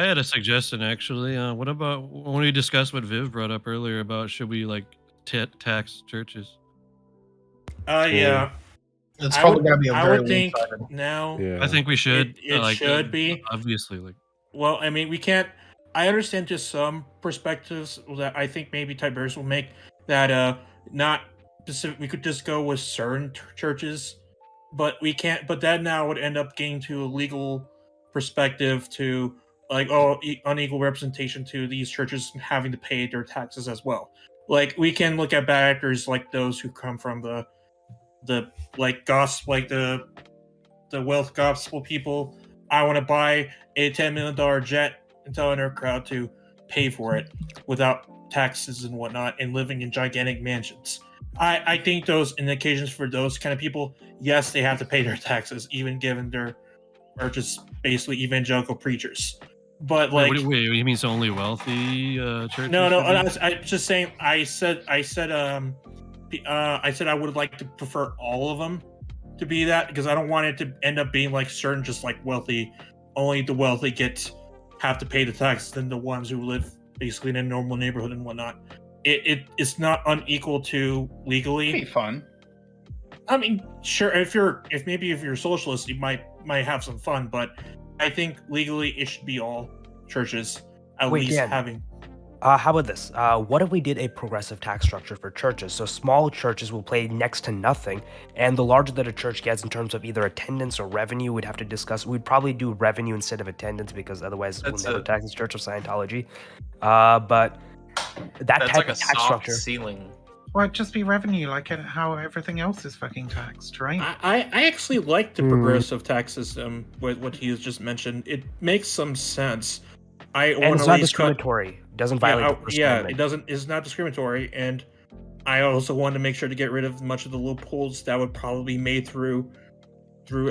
had a suggestion actually. What about when we discussed what Viv brought up earlier about should we like tax churches? Yeah. It's probably gonna be a I very would think one-sided. now. Yeah. I think we should. It should be. Obviously, like. Well, I mean, we can't. I understand just some perspectives that I think maybe Tiberius will make that not specific. We could just go with certain churches, but we can't. But that now would end up getting to a legal perspective to like unequal representation to these churches having to pay their taxes as well. Like we can look at bad actors like those who come from the like gospel, like the wealth gospel people. I want to buy a $10 million jet and telling our crowd to pay for it without taxes and whatnot and living in gigantic mansions. I think those indications for those kind of people, yes, they have to pay their taxes, even given their are just basically evangelical preachers. But like, wait, you mean so only wealthy churches? No, I'm just saying. I said I would like to prefer all of them to be that because I don't want it to end up being like certain, just like wealthy. Only the wealthy have to pay the taxes than the ones who live basically in a normal neighborhood and whatnot. It's not unequal to legally. It'd be fun. I mean, sure. If you're a socialist, you might have some fun, but I think legally it should be all churches at least Dan, having. How about this? What if we did a progressive tax structure for churches? So small churches will pay next to nothing, and the larger that a church gets in terms of either attendance or revenue, we'd have to discuss. We'd probably do revenue instead of attendance because otherwise we'll never tax the Church of Scientology. But that's type like of a tax soft structure. ceiling. Well, it'd just be revenue, like how everything else is fucking taxed, right? I actually like the progressive tax system with what he has just mentioned. It makes some sense. And it's not discriminatory. It doesn't violate the First Amendment. It doesn't. It's not discriminatory, and I also want to make sure to get rid of much of the loopholes that would probably be made through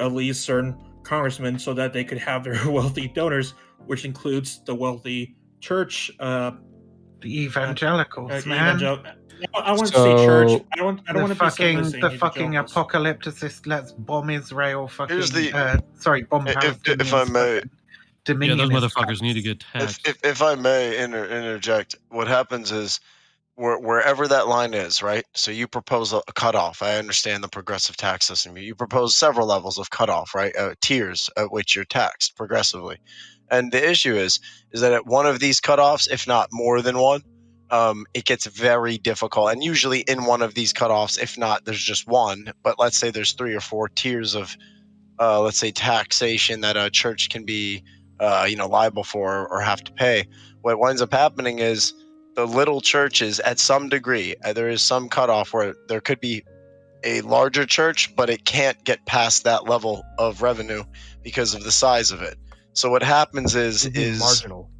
at least certain congressmen, so that they could have their wealthy donors, which includes the wealthy church. The evangelicals, man. I want to say church. I don't want to be the fucking apocalypticist. Let's bomb Israel. Fucking bomb Palestine. If I may. Yeah, those motherfuckers need to get taxed. If I may interject, what happens is wherever that line is, right? So you propose a cutoff. I understand the progressive tax system. You propose several levels of cutoff, right? Tiers at which you're taxed progressively. And the issue is that at one of these cutoffs, if not more than one, it gets very difficult. And usually in one of these cutoffs, if not, there's just one. But let's say there's 3 or 4 tiers of, let's say, taxation that a church can be liable for or have to pay. What winds up happening is the little churches, at some degree, there is some cutoff where there could be a larger church, but it can't get past that level of revenue because of the size of it. So what happens is marginal.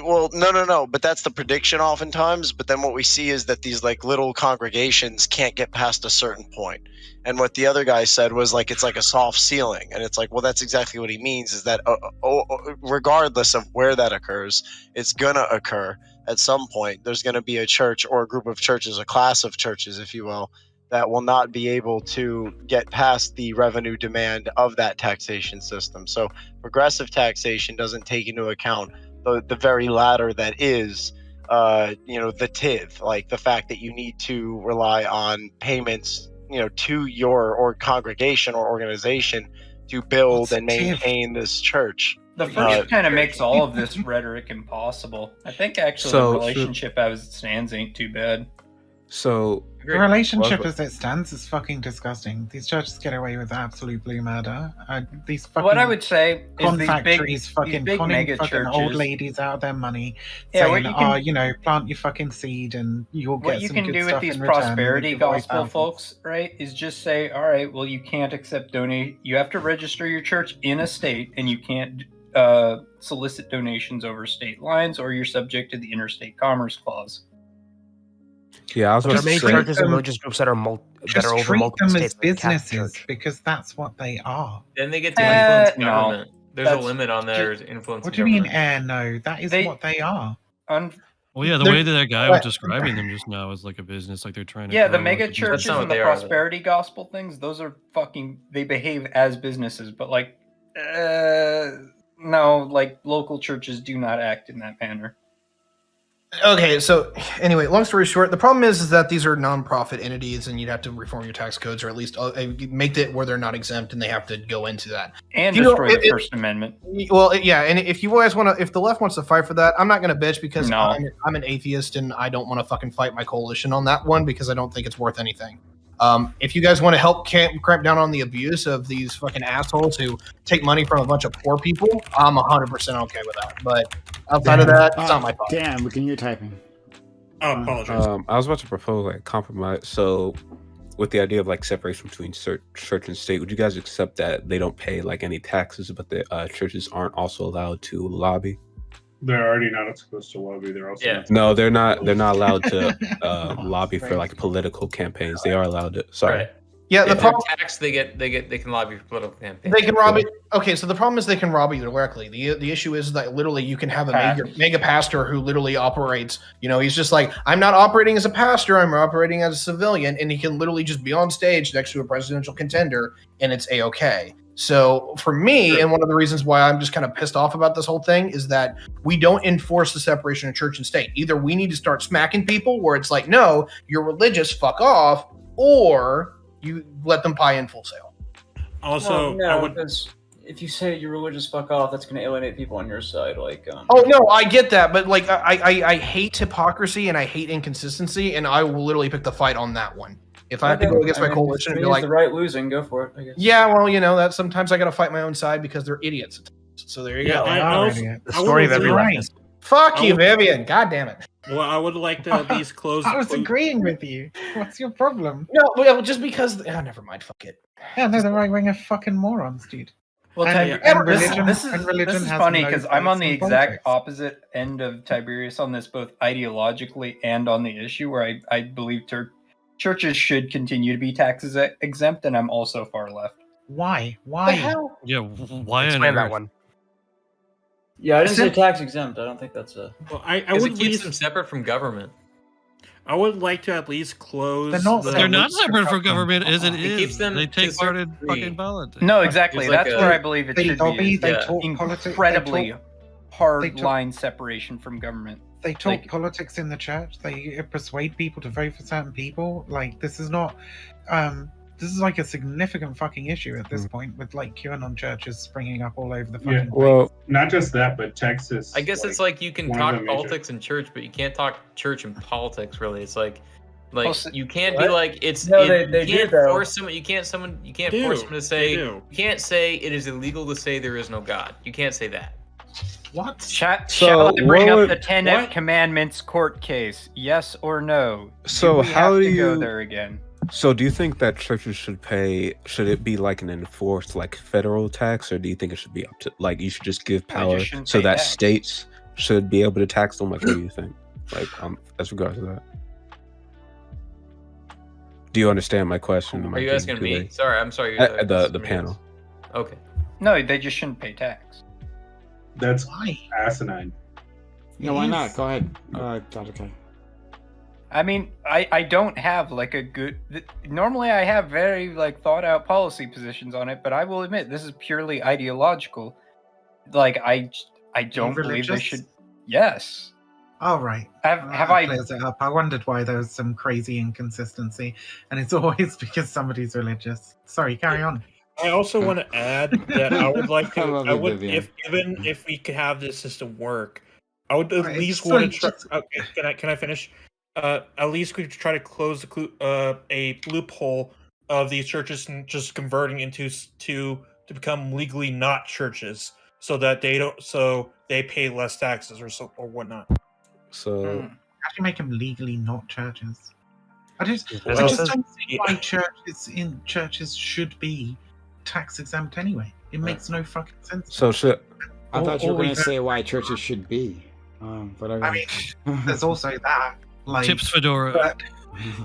Well, no, but that's the prediction oftentimes. But then what we see is that these like little congregations can't get past a certain point. And what the other guy said was like, it's like a soft ceiling. And it's like, well, that's exactly what he means is that regardless of where that occurs, it's going to occur at some point. There's going to be a church or a group of churches, a class of churches, if you will, that will not be able to get past the revenue demand of that taxation system. So progressive taxation doesn't take into account the very latter that is, the TIV, like the fact that you need to rely on payments, to your congregation or organization to build and maintain this church. The first kind of makes all of this rhetoric impossible. I think actually the relationship as it stands ain't too bad. So the relationship as it stands is fucking disgusting. These churches get away with absolute blue murder. These fucking what I would say is these factories big mega churches, old ladies out of their money, saying, plant your fucking seed and you'll get some good stuff in return. What you can do with these prosperity gospel folks, right, is just say, all right, well, you can't accept you have to register your church in a state, and you can't solicit donations over state lines, or you're subject to the Interstate Commerce Clause. Yeah, I was just make churches and religious groups that are over multiple states. As businesses, because that's what they are. Then they get to influence government. There's a limit on their influence. What do you mean, no? That is what they are. Well, yeah, the way that guy was describing them just now is like a business, like they're trying to. Yeah, the mega churches and the prosperity gospel things, those are fucking. They behave as businesses, but like No, like local churches do not act in that manner. Okay, so anyway, long story short, the problem is that these are nonprofit entities, and you'd have to reform your tax codes, or at least make it where they're not exempt, and they have to go into that and destroy the First Amendment. Well, yeah, and if you guys want to, if the left wants to fight for that, I'm not going to bitch because I'm an atheist and I don't want to fucking fight my coalition on that one because I don't think it's worth anything. If you guys want to help cramp down on the abuse of these fucking assholes who take money from a bunch of poor people, I'm 100% okay with that. But outside of that, it's not my fault. Damn, we can hear typing. Oh, apologize. I was about to propose like compromise. So, with the idea of like separation between church and state, would you guys accept that they don't pay like any taxes, but the churches aren't also allowed to lobby? They're already not supposed to lobby. They're also No, they're not. They're not allowed to lobby for like political campaigns. They are allowed to. Sorry. Right. Yeah, the problem tax they can lobby for political campaigns. They can rob it. Okay, so the problem is they can rob you directly. The issue is that literally you can have a mega pastor who literally operates. You know, he's just like, I'm not operating as a pastor. I'm operating as a civilian, and he can literally just be on stage next to a presidential contender, and it's a-okay. So for me, and one of the reasons why I'm just kind of pissed off about this whole thing is that we don't enforce the separation of church and state. Either we need to start smacking people where it's like, no, you're religious, fuck off, or you let them buy in full sale. Also, because if you say you're religious, fuck off, that's going to alienate people on your side. Like, oh no, I get that, but like, I hate hypocrisy and I hate inconsistency, and I will literally pick the fight on that one. If I have to go against my coalition and be like, the right losing, go for it. I guess. Yeah, well, you know that sometimes I got to fight my own side because they're idiots. So there you go. The story of every leftist. Fuck you, Vivian. God damn it. Well, I would like to at least close. I was agreeing with you. What's your problem? No, well, just because. Oh, never mind. Fuck it. Yeah, no, the right wing are fucking morons, dude. Well, this is funny because I'm on the exact opposite end of Tiberius on this, both ideologically and on the issue, where I believe churches should continue to be tax exempt, and I'm also far left. Why? The hell? Yeah, why? Explain that one. Yeah, I didn't say tax exempt. I don't think that's a. Well, I would keep them separate from government. I would like to at least close. They're not separate from government, as it is. Keeps them they take part in fucking politics. No, exactly. That's where I believe it should be. They talk incredibly hard line separation from government. They talk politics in the church. They persuade people to vote for certain people. Like, this is not. This is like a significant fucking issue at this point, with like QAnon churches springing up all over the fucking place. Well, not just that, but Texas. I guess it's like you can talk politics in church, but you can't talk church and politics. Really, it's like you can't be like it's. No, they you can't force someone. You can't force someone to say. You can't say it is illegal to say there is no God. You can't say that. What? Shall I bring up the 10 commandments court case? Yes or no? So how do you go there again? So do you think that churches should pay? Should it be like an enforced like federal tax, or do you think it should be up to like you should just give power so that states should be able to tax them? Like, what do you think? Like, as regards to that, do you understand my question? Are you asking me? Sorry, I'm sorry. The panel. Okay. No, they just shouldn't pay tax. That's asinine. No, why not? Go ahead. That's okay. I mean, I don't have like a good. Normally, I have very like thought out policy positions on it, but I will admit this is purely ideological. Like I don't believe they should. Yes. All right. Have I clears it up? I wondered why there was some crazy inconsistency, and it's always because somebody's religious. Sorry, carry on. I also want to add that I would like to. I would, if we could have this system work, I would at least want to try. Okay, can I finish? At least we could try to close a loophole of these churches just converting into to become legally not churches, so that they pay less taxes or whatnot. So how do you make them legally not churches? I just don't see why churches should be tax exempt anyway. It makes no fucking sense. So I thought you were going to say why churches should be. But I mean, there's also that. Like, Chips Fedora. But,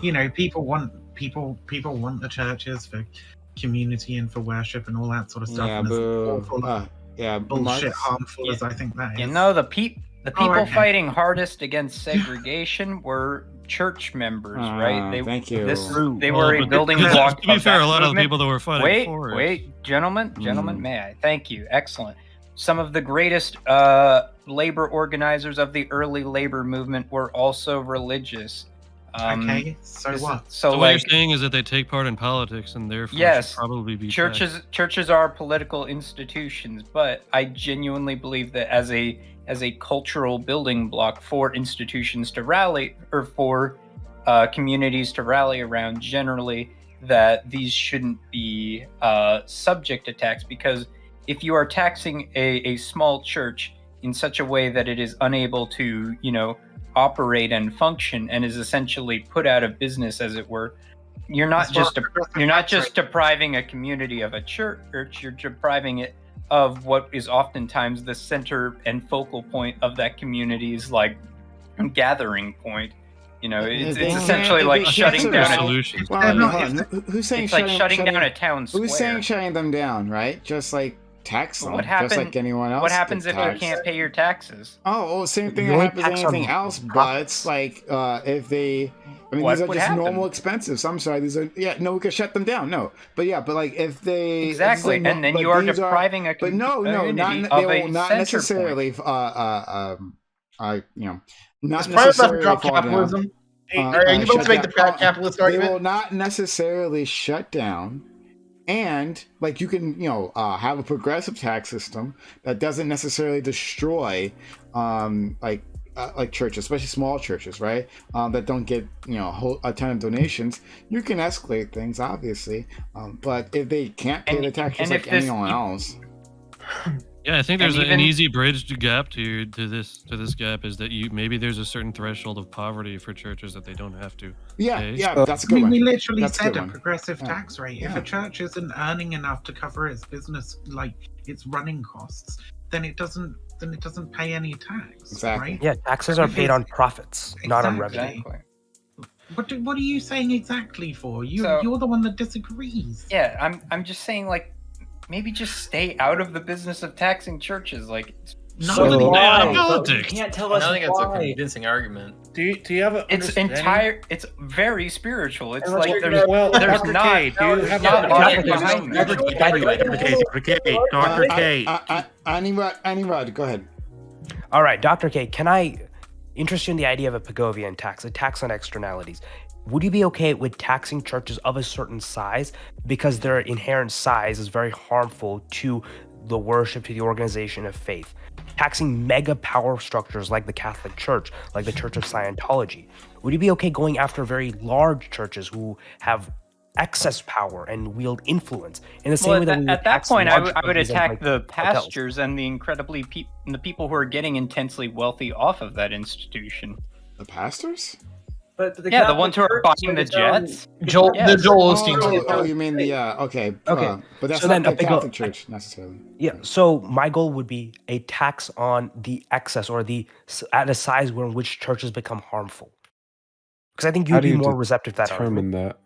you know, people want the churches for community and for worship and all that sort of stuff. Yeah, and bullshit, harmful as I think that is. You know, the people fighting hardest against segregation were church members, right? Thank you. They were a building block. To be fair, a lot of the people that were fighting Wait, gentlemen, may I? Thank you. Excellent. some of the greatest labor organizers of the early labor movement were also religious. Okay, so what? So what you're saying is that they take part in politics and therefore should probably be taxed. Churches are political institutions, but I genuinely believe that as a cultural building block for institutions to rally, or for communities to rally around generally, that these shouldn't be subject to tax, because if you are taxing a small church in such a way that it is unable to, operate and function and is essentially put out of business, as it were, you're not just depriving a community of a church, you're depriving it of what is oftentimes the center and focal point of that community's gathering point. It's essentially like shutting down Who's saying it's like shutting down a town square. Who's saying shutting them down, right? Just like tax them, just like anyone else. What happens if you can't pay your taxes? Oh, same thing that happens with anything else, but it's like if they, these are just normal expenses. I'm sorry, we can shut them down. No, but like if they exactly, and then you are depriving a community. But no, they will not necessarily. Not necessarily capitalism. Are you about to make the capitalist argument? They will not necessarily shut down. And you can, have a progressive tax system that doesn't necessarily destroy, churches, especially small churches, right? That don't get, a ton of donations. You can escalate things, obviously, but if they can't pay the tax just like anyone else. Yeah, I think there's an easy bridge gap to this gap is that maybe there's a certain threshold of poverty for churches that they don't have to. Yeah, that's a good one. We literally said a progressive tax rate. If a church isn't earning enough to cover its business, its running costs, then it doesn't pay any tax. Exactly. Right? Yeah, taxes are paid on profits, not on revenue. What are you saying exactly for? You're the one that disagrees. Yeah, I'm just saying maybe just stay out of the business of taxing churches. Politics. You can't tell us I don't think why. it's a convincing argument. Do you have a? It's very spiritual. It's like there's Dr. not. K, do you have Dr. K. Anurad, go ahead. All right, Dr. K, can I interest you in the idea of a Pigovian tax, a tax on externalities? Would you be okay with taxing churches of a certain size because their inherent size is very harmful to the worship, to the organization of faith? Taxing mega power structures like the Catholic Church, like the Church of Scientology. Would you be okay going after very large churches who have excess power and wield influence in the same way that at that point I would attack the pastors and the the people who are getting intensely wealthy off of that institution. The pastors? But the the ones who are buying the jets. The Joel Osteen. Oh, you mean the okay. But that's so not then the Catholic Church necessarily. Yeah. So my goal would be a tax on the excess or at a size where in which churches become harmful. Because I think you'd be more receptive to that determine argument. That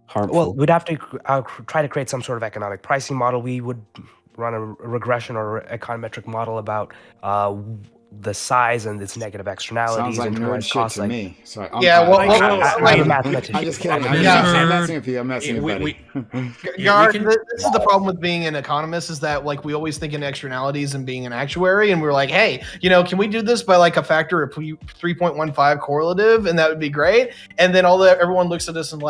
harmful. Well, we'd have to try to create some sort of economic pricing model. We would run a regression or econometric model about the size and its negative externalities. Sounds like nerd shit to me. Sorry. I'm a mathematician. I'm just kidding. I'm messing with you. I'm messing with you. This is the problem with being an economist is that we always think in externalities and being an actuary, and we're like, hey, can we do this by a factor of 3.15 correlative, and that would be great. And then everyone looks at us and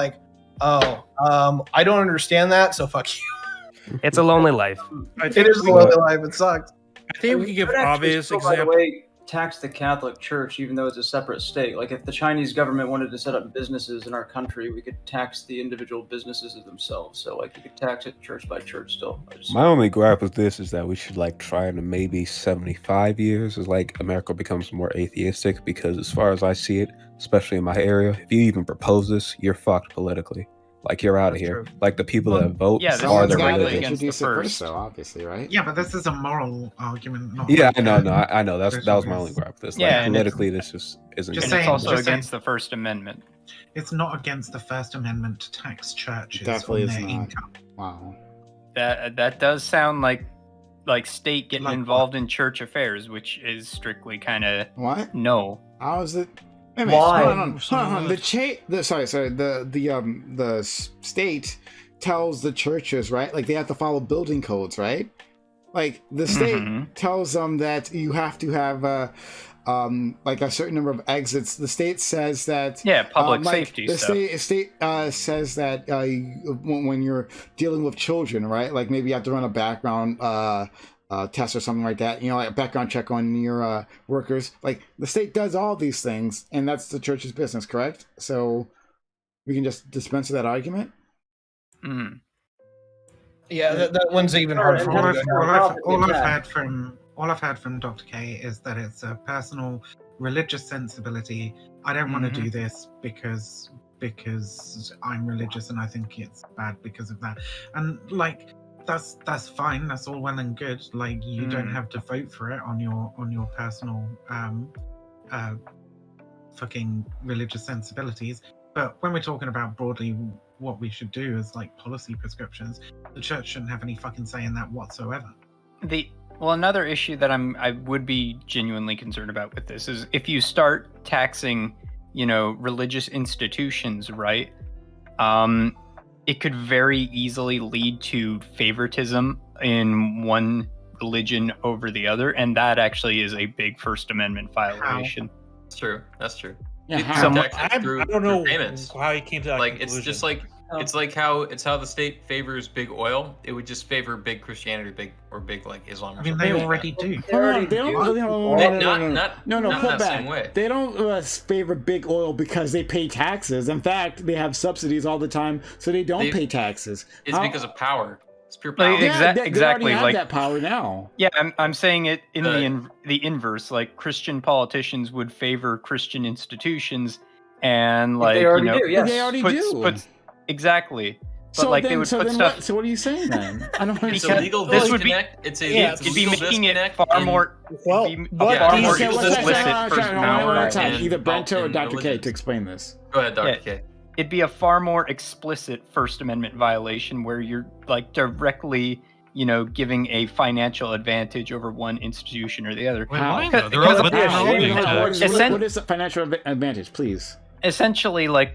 I don't understand that, so fuck you. It's a lonely life. It is a lonely life. It sucks. I think we could give obvious examples. By the way, tax the Catholic Church, even though it's a separate state. Like if the Chinese government wanted to set up businesses in our country, we could tax the individual businesses themselves. So you could tax it church by church still. My only gripe with this is that we should try to maybe 75 years as America becomes more atheistic, because as far as I see it, especially in my area, if you even propose this, you're fucked politically. You're out of here. True. The people that vote are the religious. Against the first, though, obviously, right? Yeah, but this is a moral argument. Not I know. That was my only gripe. This politically, this just isn't. It's also against the First Amendment. It's not against the First Amendment to tax churches Definitely on their not. income. Wow. That does sound like state getting involved in church affairs, which is strictly kind of what? No. How is it? Why? Hold on. The state tells the churches, right? They have to follow building codes, right? Like the state tells them that you have to have like a certain number of exits. The state says that public safety the stuff. state says that when you're dealing with children, right? Like maybe you have to run a background test or something like that. You know, like a background check on your workers. Like the state does all these things, and that's the church's business, correct? So we can just dispense with that argument. Yeah, that one's even hard for me. All I've had from Dr. K is that it's a personal religious sensibility. I don't want to do this because I'm religious and I think it's bad because of that. And like that's fine. That's all well and good. Like you don't have to vote for it on your personal fucking religious sensibilities. But when we're talking about broadly what we should do as like policy prescriptions, the church shouldn't have any fucking say in that whatsoever. Well, another issue that I would be genuinely concerned about with this is if you start taxing, religious institutions, right? It could very easily lead to favoritism in one religion over the other, and that actually is a big First Amendment violation. That's true. That's true. Yeah, I don't know how he came to that conclusion. It's just like it's how the state favors big oil. It would just favor big Christianity, big like Islam. I mean, they already do. No, Not pull that back. same way. They don't favor big oil because they pay taxes. In fact, they have subsidies all the time, so they don't pay taxes. It's because of power. It's pure power. Exactly. They already have that power now. Yeah, I'm saying it in the inverse. Like Christian politicians would favor Christian institutions, and like they already do. Yes, they already do. Exactly. But So like then, they would so put then stuff. what? So what are you saying then? I don't It's understand. a legal This would be- disconnect. It's a Yeah, it's It'd be legal making it disconnect far in- more. Well, it'd be what far these- more okay, let's- explicit let's- First Amendment and Either Brento or in Dr. K religions. to explain this. Go ahead, Dr. Yeah. K. It'd be a far more explicit First Amendment violation where you're like directly, giving a financial advantage over one institution or the other. Wait, How? why? Because- They're all, because but they're of- all being taxed. What is the financial advantage, please? Essentially, like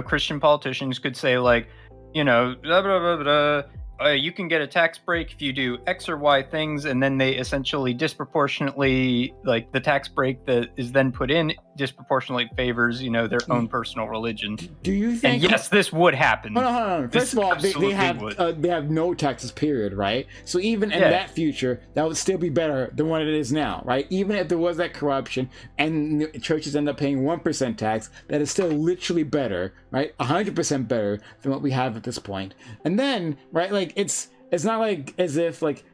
Christian politicians could say like, blah, blah, blah, blah. You can get a tax break if you do X or Y things, and then they essentially disproportionately, like the tax break that is then put in disproportionately favors, their own personal religion. Do you think? And yes, this would happen. Hold on. First of all, they have no taxes, period, right? So even in that future, that would still be better than what it is now, right? Even if there was that corruption and the churches end up paying 1% tax, that is still literally better, right? 100% better than what we have at this point. And then, right, like it's not like as if like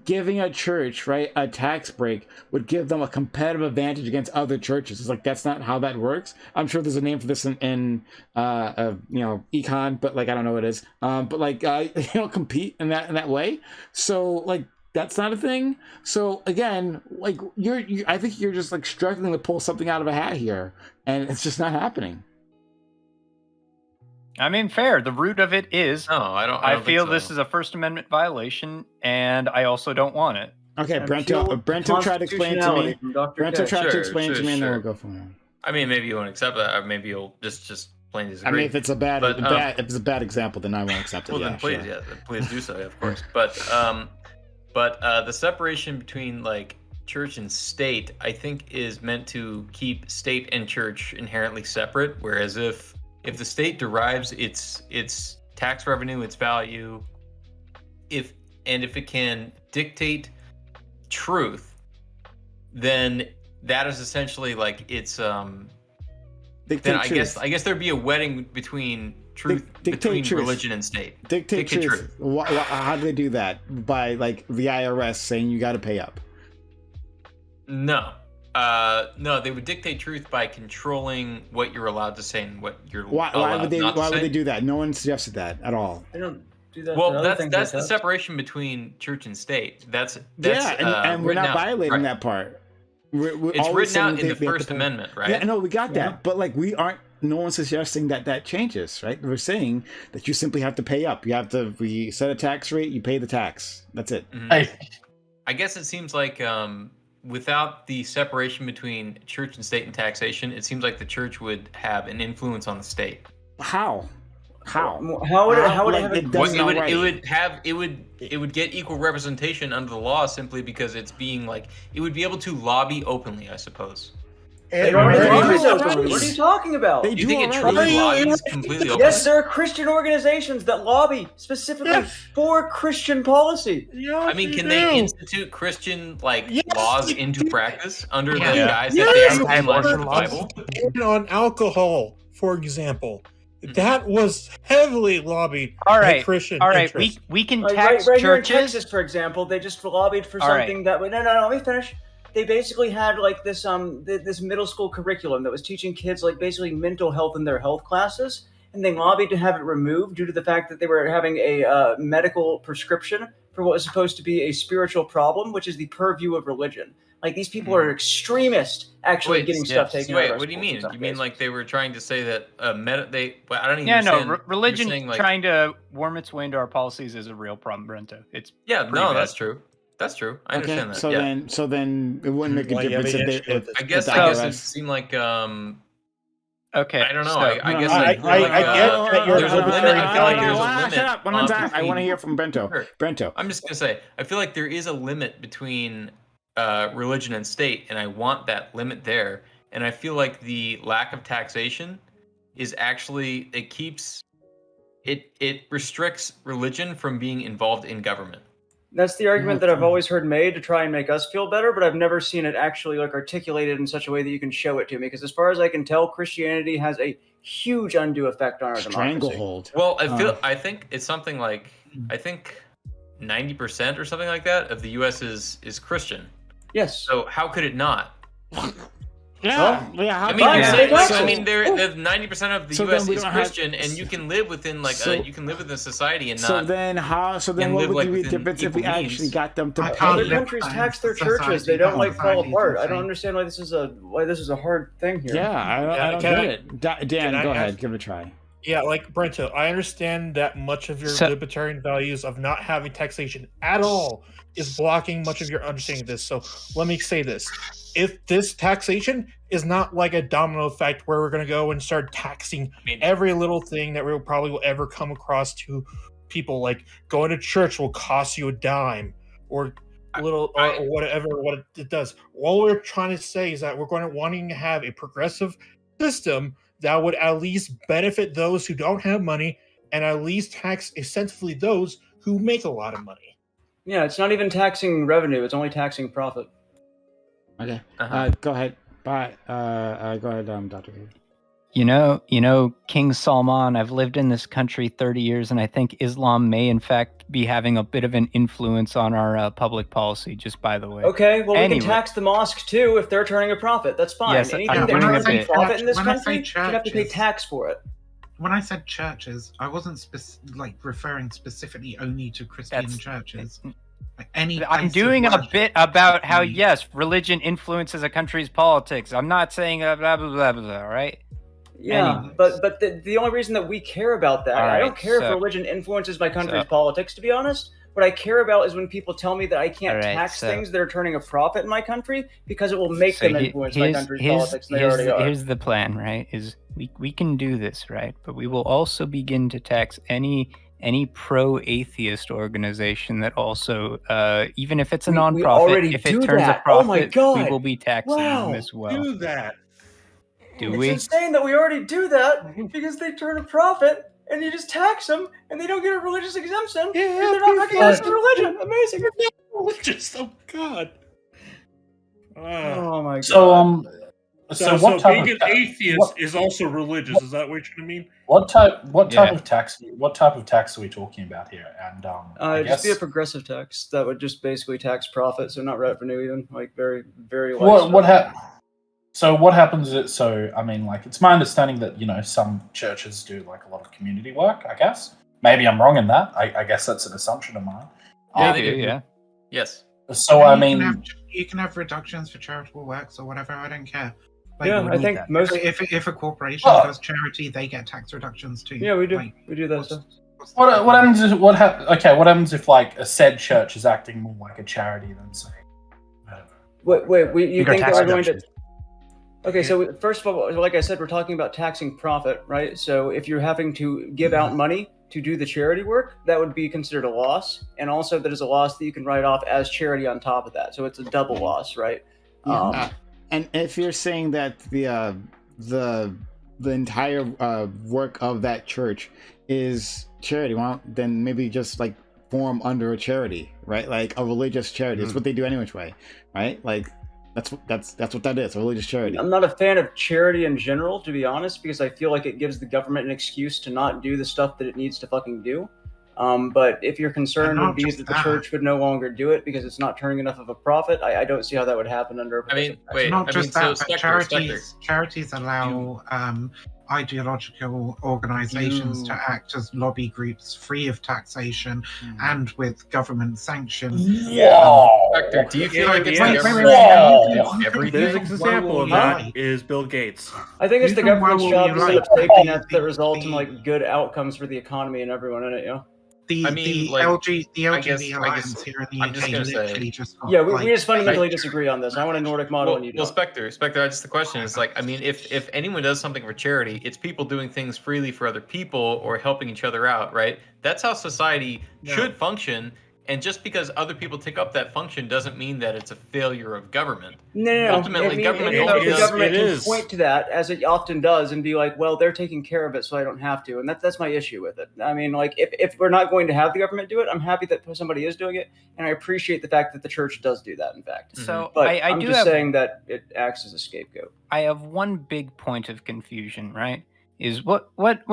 giving a church, right, a tax break would give them a competitive advantage against other churches. It's like that's not how that works. I'm sure there's a name for this in econ, but like I don't know what it is. But like they don't compete in that way. So like that's not a thing. So again, like I think you're just like struggling to pull something out of a hat here, and it's just not happening. I mean, fair. The root of it is. No, I don't feel think so. this is a First Amendment violation, and I I also don't want it. Okay, Brento tried to explain it to me. Brento tried to explain it to me, and then we'll go from there. I mean, maybe you won't accept that, or maybe you'll just plain disagree. I mean, if it's a bad example, then I won't accept it. Well, then please, please do so, of course. But the separation between like church and state, I think, is meant to keep state and church inherently separate. Whereas if the state derives its tax revenue, its value, if it can dictate truth, then that is essentially like it's then I guess there'd be a wedding between truth between religion and state. Dictate truth. How do they do that? By like the IRS saying you got to pay up? No, they would dictate truth by controlling what you're allowed to say and what you're why would they do that? No one suggested that at all. They don't do that. Well, that's the separation between church and state. That's and we're not violating that part. It's written out in the First Amendment, right? Yeah, no, we got that, but like no one's suggesting that changes, right? We're saying that you simply have to pay up. We set a tax rate, you pay the tax. That's it. Mm-hmm. I guess it seems like without the separation between church and state and taxation, it seems like the church would have an influence on the state. How? How? How would it have it would get equal representation under the law simply because it's being like it would be able to lobby openly, I suppose. What are you talking about? Do you think it truly lobbies completely openly? Yes, there are Christian organizations that lobby specifically for Christian policy. I mean, can they institute Christian laws into practice under the guise that they are in the Bible? On alcohol, for example, that was heavily lobbied by Christian interests. we can Like, tax right here in churches. Texas, for example, they just lobbied for something that. No, let me finish. They basically had like this this middle school curriculum that was teaching kids like basically mental health in their health classes, and they lobbied to have it removed due to the fact that they were having a medical prescription for what was supposed to be a spiritual problem, which is the purview of religion. Like these people are extremists, actually getting stuff taken out of our what do you mean? schools You mean like they were trying to say that I don't even Yeah, understand. no, religion You're saying, like, trying to worm its way into our policies is a real problem, Brento. It's pretty no, bad. that's true. That's true. I understand that. So then it wouldn't make a difference if I guess it seemed like okay. I don't know. So, I guess I get that you're there's a limit. I feel like there's a limit. Shut up! One more time. I want to hear from Brento. Sure. Brento. I'm just gonna say I feel like there is a limit between religion and state, and I want that limit there. And I feel like the lack of taxation is actually it restricts religion from being involved in government. That's the argument that I've always heard made to try and make us feel better, but I've never seen it actually like articulated in such a way that you can show it to me. Because as far as I can tell, Christianity has a huge undue effect on our Stranglehold. Well, I think it's something like 90% or something like that of the U.S. is Christian. Yes. So how could it not? Yeah. I mean, I mean, they're 90% of the U.S. is Christian, and you can live within you can live within society and not. So then what would be the difference if we actually got them to pay? Other countries tax their churches; they don't fall apart. I don't understand why this is a hard thing here. Yeah, I don't get it. Dan, go ahead, give it a try. Yeah, like Brento, I understand that much of your libertarian values of not having taxation at all is blocking much of your understanding of this. So let me say this. If this taxation is not like a domino effect where we're going to go and start taxing every little thing that we will ever come across to people, like going to church will cost you a dime or whatever what it does. All we're trying to say is that we're wanting to have a progressive system that would at least benefit those who don't have money and at least tax essentially those who make a lot of money. Yeah, it's not even taxing revenue; it's only taxing profit. Okay. Go ahead. Bye. Go ahead, Dr. You know, King Salman, I've lived in this country 30 years, and I think Islam may, in fact, be having a bit of an influence on our public policy, just by the way. Okay, well, we can tax the mosque, too, if they're turning a profit. That's fine. Yes, anything that turns a profit in this country, you have to pay tax for it. When I said churches, I wasn't referring specifically only to Christian churches. I'm doing a bit about how, yes, religion influences a country's politics. I'm not saying blah, blah, blah, blah, right? Yeah, but the only reason that we care about that, I don't care if religion influences my country's politics, to be honest. What I care about is when people tell me that I can't tax things that are turning a profit in my country because it will make them influence my country's politics, and they already are. Here's the plan, right? Is we can do this, right? But we will also begin to tax any pro-atheist organization that also, even if it's a nonprofit, if it turns a profit, we will be taxing them as well. Do that. It's insane that we already do that because they turn a profit and you just tax them and they don't get a religious exemption. Yeah, they're not recognized as a religion. Amazing. Religious. Oh God. Oh my God. So being an atheist is also religious. Is that what you mean? What type of tax are we talking about here? And I just be a progressive tax that would just basically tax profit, so not revenue, even like very, very. So what happens? It's my understanding that some churches do like a lot of community work. I guess maybe I'm wrong in that. I guess that's an assumption of mine. Yeah, they do. Yeah. Yes. So you can have reductions for charitable works or whatever. I don't care. I think most if a corporation does charity, they get tax reductions too. Yeah, we do. We do that stuff. What happens if like a said church is acting more like a charity than say? Wait, you think that we're going to? Okay, so first of all, like I said, we're talking about taxing profit, right? So if you're having to give out money to do the charity work, that would be considered a loss. And also there's a loss that you can write off as charity on top of that. So it's a double loss, right? Yeah. And if you're saying that the entire work of that church is charity, well, then maybe just like form under a charity, right? Like a religious charity. It's what they do anyway, right? Like that's what that is, a religious charity. I'm not a fan of charity in general, to be honest, because I feel like it gives the government an excuse to not do the stuff that it needs to fucking do. But if your concern would be that the church would no longer do it because it's not turning enough of a profit, I don't see how that would happen under. Charities allow ideological organizations to act as lobby groups free of taxation and with government sanction. Spectre, do you feel like it's There's an example of that is Bill Gates. I think it's the government's job to set up safety nets that result in like good outcomes for the economy and everyone in it, The LG Alliance here in the UK literally just got, yeah, we just fundamentally disagree on this. I want a Nordic model and you don't. Spectre, just the question is like, I mean, if anyone does something for charity, it's people doing things freely for other people or helping each other out, right? That's how society should function. And just because other people take up that function doesn't mean that it's a failure of government. No. Ultimately, government can point to that, as it often does, and be like, well, they're taking care of it, so I don't have to. And that's my issue with it. I mean, like, if we're not going to have the government do it, I'm happy that somebody is doing it, and I appreciate the fact that the church does do that, in fact. So but I'm just saying that it acts as a scapegoat. I have one big point of confusion, right? Is what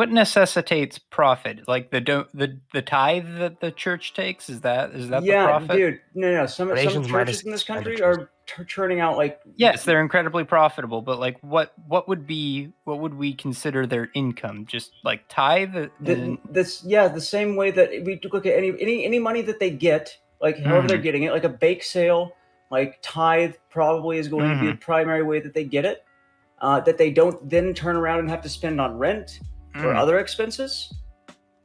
necessitates profit? Like the tithe that the church takes? Is that the profit? Dude, no. Some churches in this country are churning out like. Yes, they're incredibly profitable, but like, what would we consider their income? Just like tithe? The same way that we look at any money that they get, like however they're getting it, like a bake sale, like tithe probably is going to be the primary way that they get it. That they don't then turn around and have to spend on rent or other expenses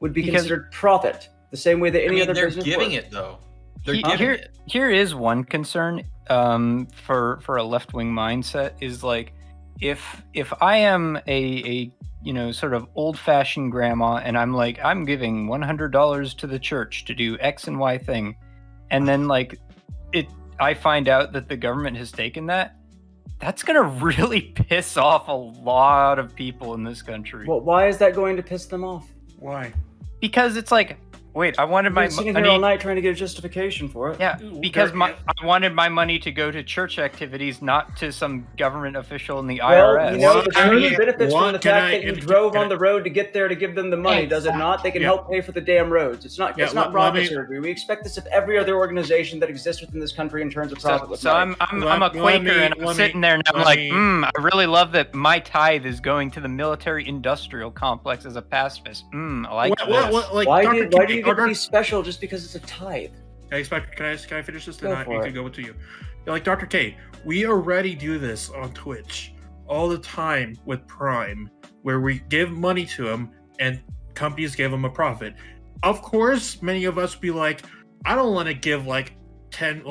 would be considered profit. The same way that any other business. They're giving it though. Here is one concern for a left-wing mindset is like if I am a sort of old-fashioned grandma and I'm like I'm giving $100 to the church to do X and Y thing, and then like I find out that the government has taken that. That's going to really piss off a lot of people in this country. Well, why is that going to piss them off? Why? Because it's like, wait, I wanted my money. Sitting here all night trying to get a justification for it. Yeah, because I wanted my money to go to church activities, not to some government official in the IRS. The benefits from the fact that you drove on the road to get there to give them the money, does it not? They can help pay for the damn roads. It's not profit surgery. We expect this of every other organization that exists within this country in terms of profit. So I'm a Quaker and I'm sitting there and I'm like, I really love that my tithe is going to the military-industrial complex as a pacifist. I like this. Why do you get to be special just because it's a tithe? Can I finish this? Then you can go to you. Like Dr. K, we already do this on Twitch all the time with Prime, where we give money to them and companies give them a profit. Of course, many of us be like, I don't want to give 10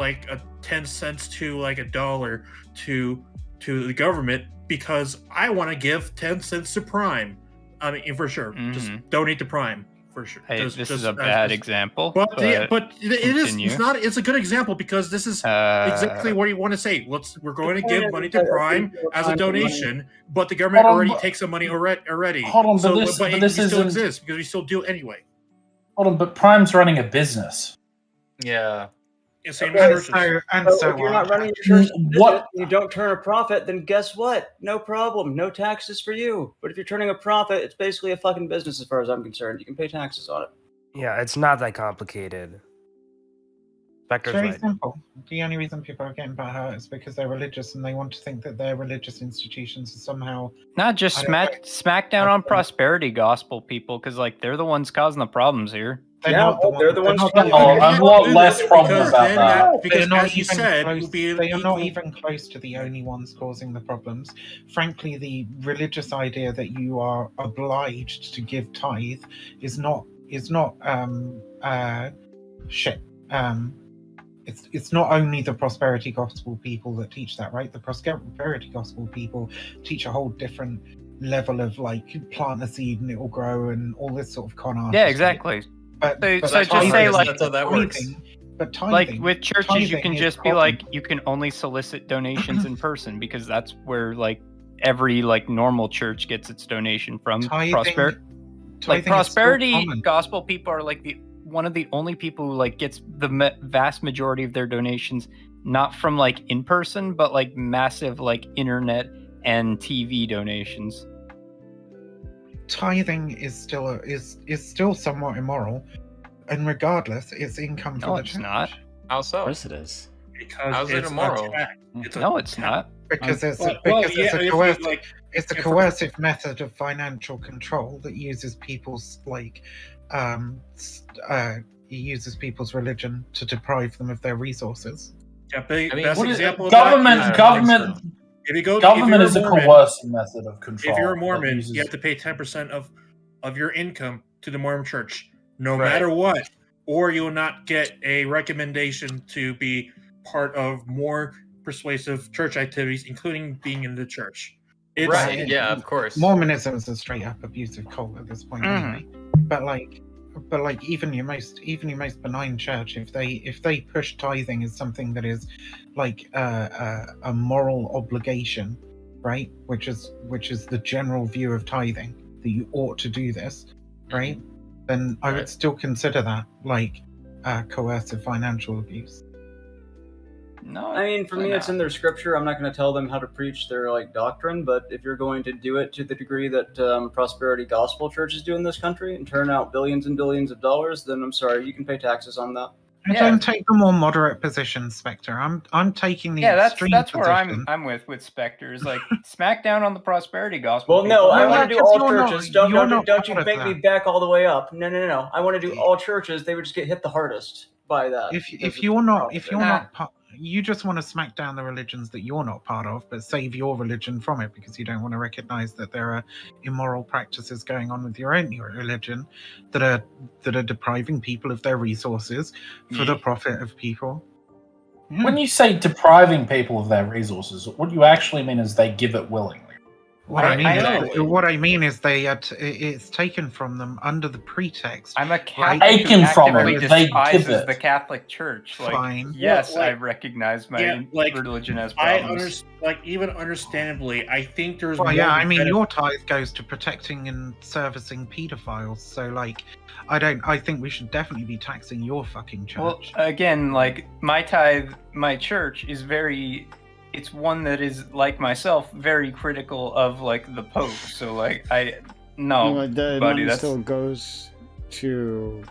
cents to like $1 to the government because I want to give 10 cents to Prime. I mean, for sure, just donate to Prime. For sure. Hey, this is a bad example. But it is. It's not. It's a good example because this is exactly what you want to say. We're going to give money to Prime as a donation, but the government already takes the money already. Hold on, but this still exists because we still do it anyway. Hold on, but Prime's running a business. Yeah. So if you're not running your church business, you don't turn a profit, then guess what? No problem. No taxes for you. But if you're turning a profit, it's basically a fucking business as far as I'm concerned. You can pay taxes on it. Yeah, it's not that complicated. It's very simple. The only reason people are getting hurt is because they're religious and they want to think that their religious institutions are somehow not just smack down on prosperity gospel people, because like they're the ones causing the problems here. They're the ones. I'm a lot less problem about that. Because, as you said, they are not even close to the only ones causing the problems. Frankly, the religious idea that you are obliged to give tithe is not shit. it's not only the prosperity gospel people that teach that, right? The prosperity gospel people teach a whole different level of like plant a seed and it will grow and all this sort of con artistry. Yeah, exactly. But so just say like that's how that works. But tithing, like with churches, you can just be common. like, you can only solicit donations in person because that's where like every like normal church gets its donation from. Like prosperity gospel people are like one of the only people who like gets the vast majority of their donations not from like in person, but like massive like internet and TV donations. Tithing is still is still somewhat immoral, and regardless, it's income for the church. No, it's not. How so? Of course it is. Because how's it immoral? No, it's not. Because it's a coercive method of financial control that uses people's like uses people's religion to deprive them of their resources. Yeah, best example of government. Government is a coercive method of control. If you're a Mormon, you have to pay 10% of your income to the Mormon Church, no matter what, or you will not get a recommendation to be part of more persuasive church activities, including being in the church. Yeah, of course. Mormonism is a straight up abusive cult at this point, anyway. But like even your most benign church, if they push tithing as something that is like a moral obligation, right? Which is the general view of tithing, that you ought to do this, right? Then I would still consider that like coercive financial abuse. No, I mean, for me, it's in their scripture. I'm not going to tell them how to preach their like doctrine, but if you're going to do it to the degree that prosperity gospel churches do in this country and turn out billions and billions of dollars, then I'm sorry, you can pay taxes on that. I don't take the more moderate position, Spectre. I'm taking the extreme that's where position. I'm with Spectre. Is like smack down on the prosperity gospel. Well, no, I want to do all churches. Don't you make me back all the way up. No. I want to do all churches. They would just get hit the hardest by that. If you're not you just want to smack down the religions that you're not part of, but save your religion from it because you don't want to recognize that there are immoral practices going on with your own religion that are depriving people of their resources for the profit of people. Yeah. When you say depriving people of their resources, what you actually mean is they give it willingly. What I mean is it's taken from them under the pretext. I'm a Catholic who actively despises the Catholic Church. Like, fine. Yes, I recognize my religion as problems. Even understandably, I think there's. Well, yeah, I mean, your tithe goes to protecting and servicing pedophiles. So, like, I think we should definitely be taxing your fucking church. Well, again, like my tithe, my church is very. It's one that is, like myself, very critical of like the Pope. So like the money that's still goes to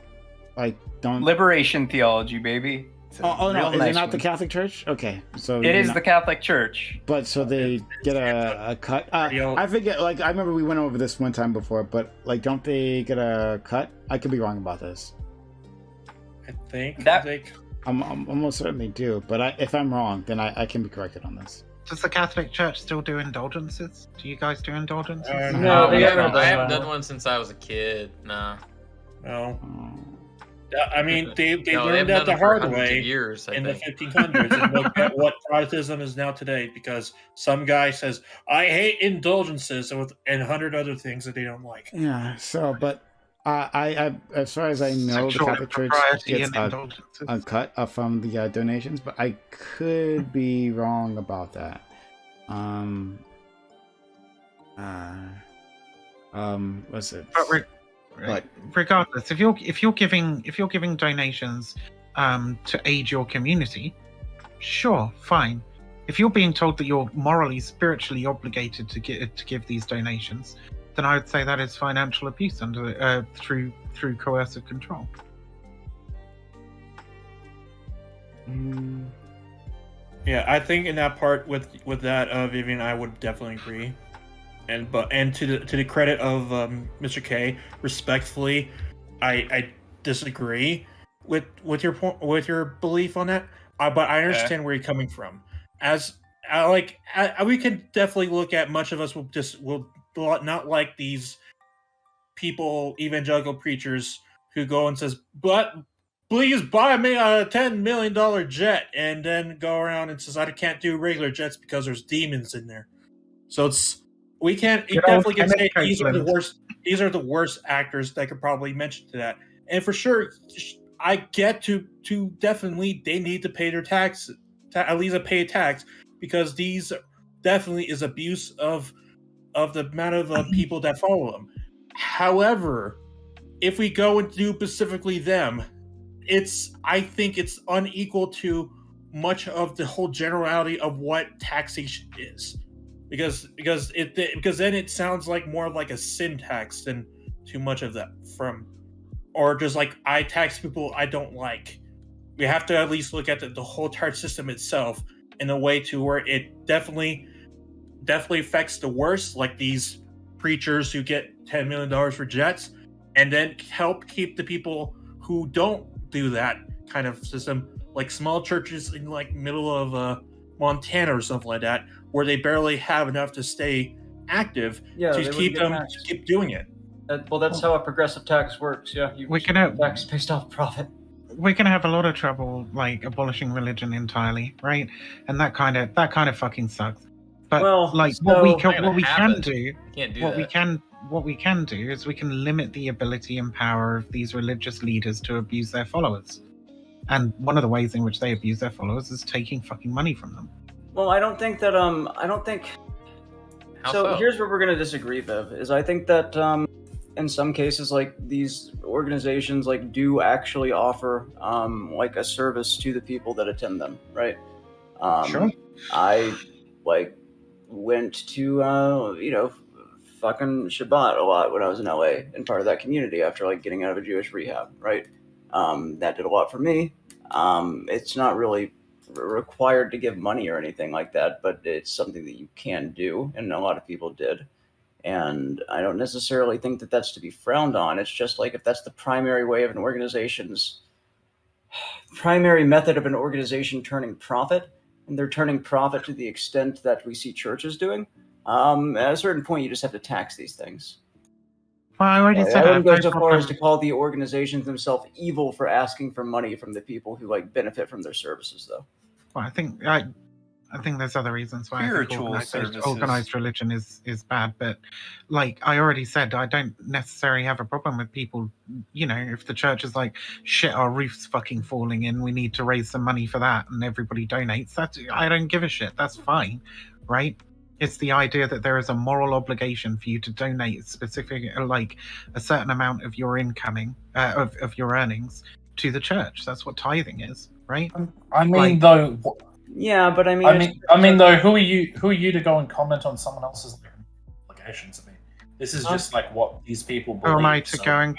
like liberation theology, baby. Oh no, is it not the Catholic Church? Okay, so it is the Catholic Church. But so they get a cut. I forget. Like I remember we went over this one time before, but like, don't they get a cut? I could be wrong about this. I think I'm almost certainly do, but if I'm wrong, then I can be corrected on this. Does the Catholic Church still do indulgences? Do you guys do indulgences? No, I haven't done one since I was a kid. No. I mean, they learned that the hard way in the 1500s and look at what Protestantism is now today, because some guy says, I hate indulgences and 100 other things that they don't like. Yeah, so, but I as far as I know, the Catholic Church gets a cut from the donations, but I could be wrong about that. What's it? But regardless, if you're giving donations to aid your community, sure, fine. If you're being told that you're morally, spiritually obligated to give these donations, then I would say that is financial abuse under through coercive control. Yeah, I think in that part with that, Vivian, I would definitely agree. And to the credit of Mr. K, respectfully, I disagree with your belief on that. But I understand where you're coming from. We can definitely look at, much of us will not like these people, evangelical preachers who go and says, but please buy me a $10 million jet, and then go around and says, I can't do regular jets because there's demons in there. So we can't, you definitely can say these are the worst actors that could probably mention to that. And for sure, I get to definitely, they need to pay their tax, at least pay a tax, because these definitely is abuse of the amount of people that follow them. However, if we go and do specifically them, I think it's unequal to much of the whole generality of what taxation is, because then it sounds like more like a sin tax than too much of that or just like I tax people I don't like. We have to at least look at the whole entire system itself in a way to where it definitely affects the worst, like these preachers who get $10 million for jets, and then help keep the people who don't do that kind of system, like small churches in like middle of Montana or something like that, where they barely have enough to stay active to keep them to keep doing it. Well, that's how a progressive tax works. Yeah, we can have tax based off profit. We're gonna have a lot of trouble like abolishing religion entirely, right? And that kind of fucking sucks. But what we can do is we can limit the ability and power of these religious leaders to abuse their followers. And one of the ways in which they abuse their followers is taking fucking money from them. Well, I don't think that so here's where we're gonna disagree, Viv, is I think that in some cases, like these organizations like do actually offer like a service to the people that attend them, right? Sure. I went to fucking Shabbat a lot when I was in LA and part of that community after like getting out of a Jewish rehab, right? That did a lot for me. It's not really required to give money or anything like that, but it's something that you can do, and a lot of people did. And I don't necessarily think that that's to be frowned on. It's just like if that's the primary way of an organization's primary method of an organization turning profit, and they're turning profit to the extent that we see churches doing, at a certain point, you just have to tax these things. Well, I already said I wouldn't go so far as to call the organizations themselves evil for asking for money from the people who like benefit from their services, though. Well, I think there's other reasons why organized religion is bad, but like I already said, I don't necessarily have a problem with people, if the church is like, shit, our roof's fucking falling in, we need to raise some money for that, and everybody donates, I don't give a shit, that's fine, right? It's the idea that there is a moral obligation for you to donate like a certain amount of your incoming, of your earnings to the church. That's what tithing is, right? I mean, though. Yeah, but I mean, though, who are you to go and comment on someone else's obligations? I mean, this is just like what these people believe. Who am I to go and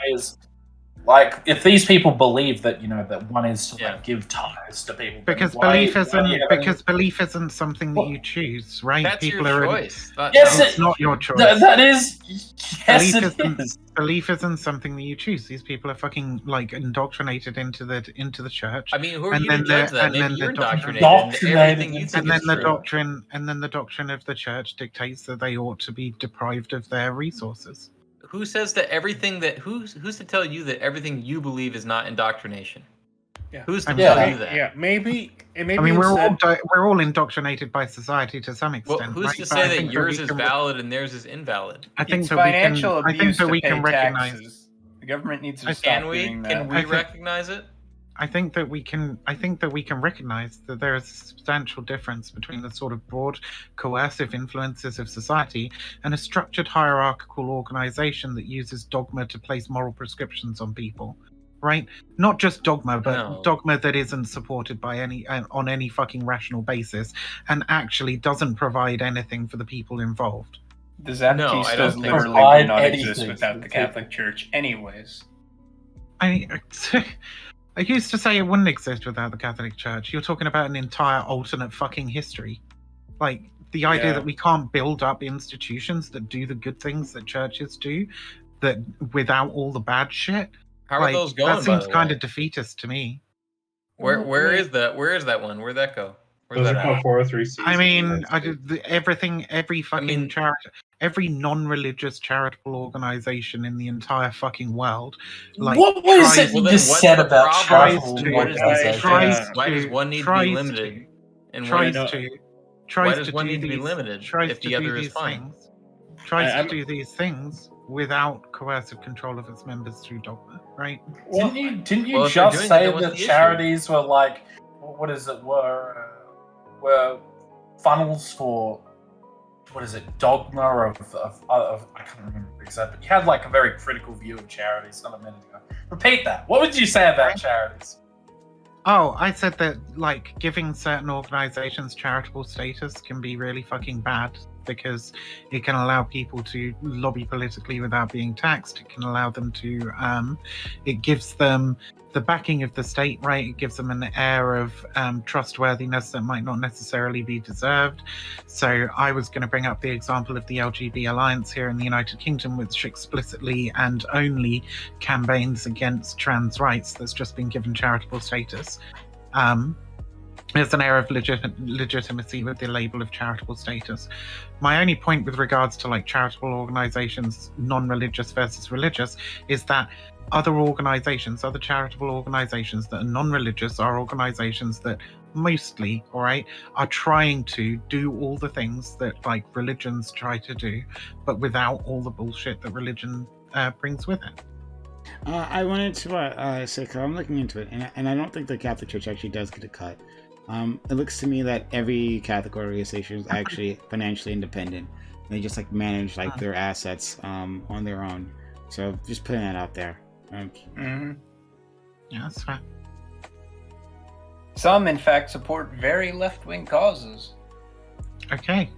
like, if these people believe that that one is to like give tithes to people, because belief isn't something that you choose, right? That's people your are choice. It's not your choice. That is. Yes, it is. Belief isn't something that you choose. These people are fucking like indoctrinated into the church. I mean, who are you to judge that? Maybe you're indoctrinated. And then the doctrine of the church dictates that they ought to be deprived of their resources. Who says that everything that who's to tell you that everything you believe is not indoctrination? Yeah. Who's to tell you that? Yeah, maybe. I mean, we're all indoctrinated by society to some extent. Well, who's to say that yours is valid and theirs is invalid? I think financial abuse to pay taxes. The government needs to stop doing that. Can we recognize it? I think that we can recognize that there is a substantial difference between the sort of broad coercive influences of society and a structured hierarchical organization that uses dogma to place moral prescriptions on people, right? Not just dogma, but dogma that isn't supported by on any fucking rational basis and actually doesn't provide anything for the people involved. The Zapatista does literally not exist without the Catholic Church anyways. I used to say it wouldn't exist without the Catholic Church. You're talking about an entire alternate fucking history. Like, the idea that we can't build up institutions that do the good things that churches do, that without all the bad shit. How are those going, that seems kind of defeatist to me. Where is that? Where is that one? Where'd that go? Those are called 403Cs. I mean, every fucking charity, every non-religious charitable organization in the entire fucking world, like, what was it you just said about charitable organizations? Why does one need to be limited? And why does one need to be limited if the other is fine? Tries to do these things without coercive control of its members through dogma, right? Well, didn't you just say that charities were like, what is it, were funnels for, what is it, dogma of I can't remember exactly, but you had like a very critical view of charities not a minute ago. Repeat that. What would you say about charities? Oh, I said that, like, giving certain organizations charitable status can be really fucking bad because it can allow people to lobby politically without being taxed. It can allow them to, it gives them the backing of the state, right? It gives them an air of trustworthiness that might not necessarily be deserved. So I was going to bring up the example of the LGB Alliance here in the United Kingdom, which explicitly and only campaigns against trans rights, that's just been given charitable status. There's an air of legitimacy with the label of charitable status. My only point with regards to like charitable organizations, non-religious versus religious, is that other charitable organizations that are non-religious are organizations that mostly, all right, are trying to do all the things that like religions try to do, but without all the bullshit that religion brings with it. I wanted to say, because I'm looking into it, and I don't think the Catholic Church actually does get a cut. It looks to me that every Catholic organization is actually financially independent. They just like manage like their assets on their own. So just putting that out there. Yeah, that's fine. Some, in fact, support very left-wing causes. Okay.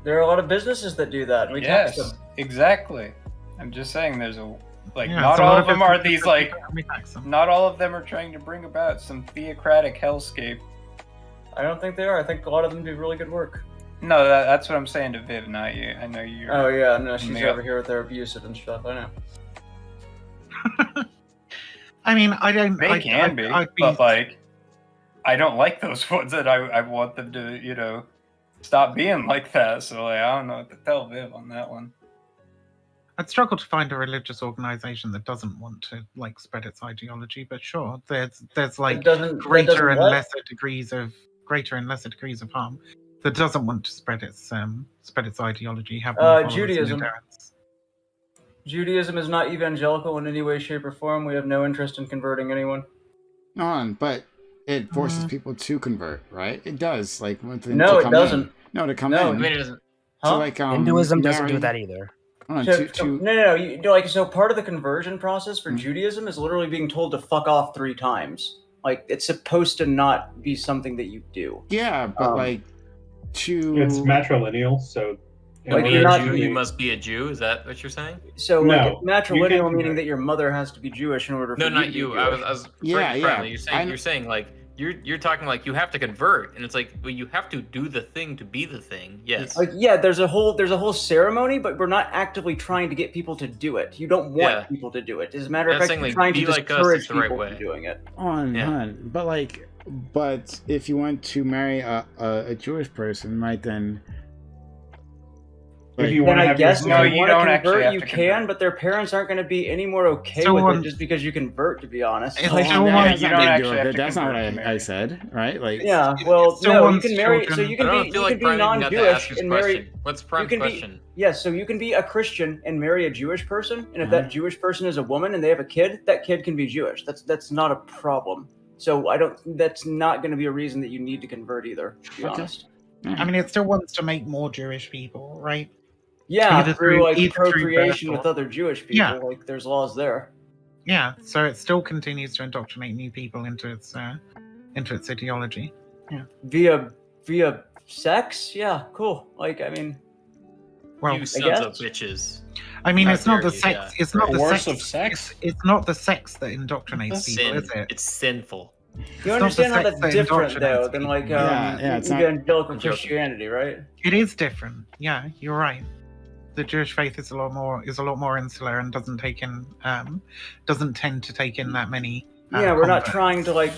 There are a lot of businesses that do that. And we tax them. Exactly. I'm just saying there's a... Like, Yeah, not so all what of if them it's are a these, different like... people and we tax them? Not all of them are trying to bring about some theocratic hellscape. I don't think they are. I think a lot of them do really good work. No, that's what I'm saying to Viv, not you. I know you're... Oh, yeah. No, she's over here with their abusive and stuff. I know. I mean, I don't... They can be, but, like, I don't like those ones, and I want them to, you know, stop being like that. So, like, I don't know what to tell Viv on that one. I'd struggle to find a religious organization that doesn't want to like spread its ideology, but sure, there's like greater and lesser degrees of harm that doesn't want to spread its ideology. Have Judaism. Judaism is not evangelical in any way, shape, or form. We have no interest in converting anyone. But it forces people to convert, right? It does. Like no, it doesn't. No, to come in. I mean, it doesn't. So like Hinduism doesn't do that either. No. So part of the conversion process for Judaism is literally being told to fuck off 3 times. Like, it's supposed to not be something that you do. Yeah, but it's matrilineal, so like you must be a Jew. Is that what you're saying? So like matrilineal meaning that your mother has to be Jewish in order for no, you not to be you. Jewish. I was friendly. You're saying like you're talking like you have to convert, and it's like, well, you have to do the thing to be the thing. Yes. Like, yeah, there's a whole ceremony, but we're not actively trying to get people to do it. You don't want people to do it. As a matter of fact, you're trying to discourage people from doing it. But if you want to marry a Jewish person, right, then. If you want to convert, you can, but their parents aren't going to be any more okay with it just because you convert, to be honest. That's not what I said, right? Like, yeah, well, no, you can marry, so you can be non-Jewish and marry. What's Prime's question? Yes, so you can be a Christian and marry a Jewish person, and if that Jewish person is a woman and they have a kid, that kid can be Jewish. That's not a problem. So that's not going to be a reason that you need to convert either, to be honest. I mean, it still wants to make more Jewish people, right? Yeah, through procreation with other Jewish people. Yeah. Like, there's laws there. Yeah, so it still continues to indoctrinate new people into its ideology. Yeah. Via sex? Yeah, cool. Like, I mean, well, you sons of bitches. I mean, it's not the sex. It's not the sex of sex. It's not the sex that indoctrinates people, is it? It's sinful. You understand how that's different, though, than like evangelical Christianity, right? It is different. Yeah, you're right. The Jewish faith is a lot more insular and doesn't tend to take in that many. We're not trying to like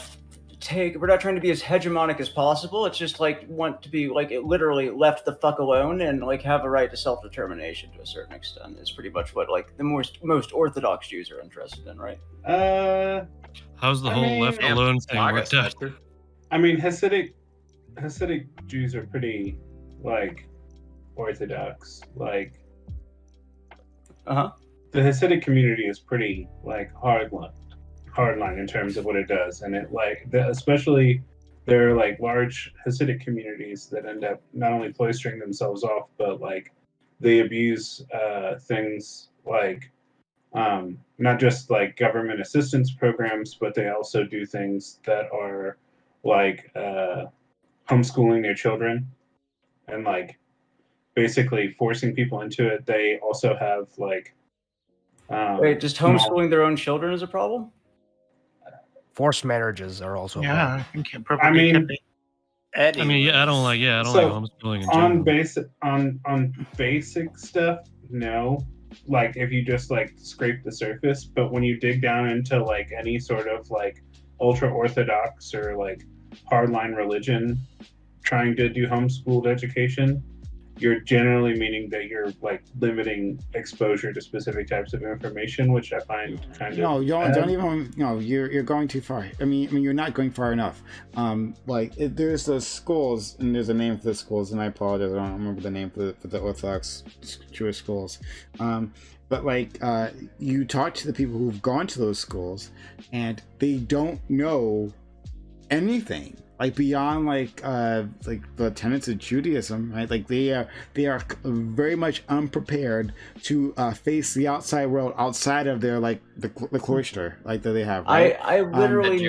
to be as hegemonic as possible. It's just like want to be like it literally left the fuck alone and like have a right to self-determination to a certain extent is pretty much what like the most Orthodox Jews are interested in, right? How's the whole left alone thing worked out? I mean, Hasidic Jews are pretty like Orthodox. Like, the Hasidic community is pretty like hardline in terms of what it does, and it like especially there are like large Hasidic communities that end up not only cloistering themselves off, but like they abuse things like not just like government assistance programs, but they also do things that are like homeschooling their children and like basically forcing people into it. They also have like wait, just homeschooling their own children is a problem? Forced marriages are also I think it probably could be. I don't like homeschooling in general. On basic stuff, no. Like if you just like scrape the surface, but when you dig down into like any sort of like ultra orthodox or like hardline religion trying to do homeschooled education, you're generally meaning that you're like limiting exposure to specific types of information, which I find kind of you're going too far. I mean you're not going far enough. There's the schools, and there's a name for the schools, and I apologize, I don't remember the name for the Orthodox Jewish schools. But like you talk to the people who've gone to those schools, and they don't know anything like beyond like the tenets of Judaism, right? Like they are very much unprepared to face the outside world outside of their like the cloister like that they have. Right? I literally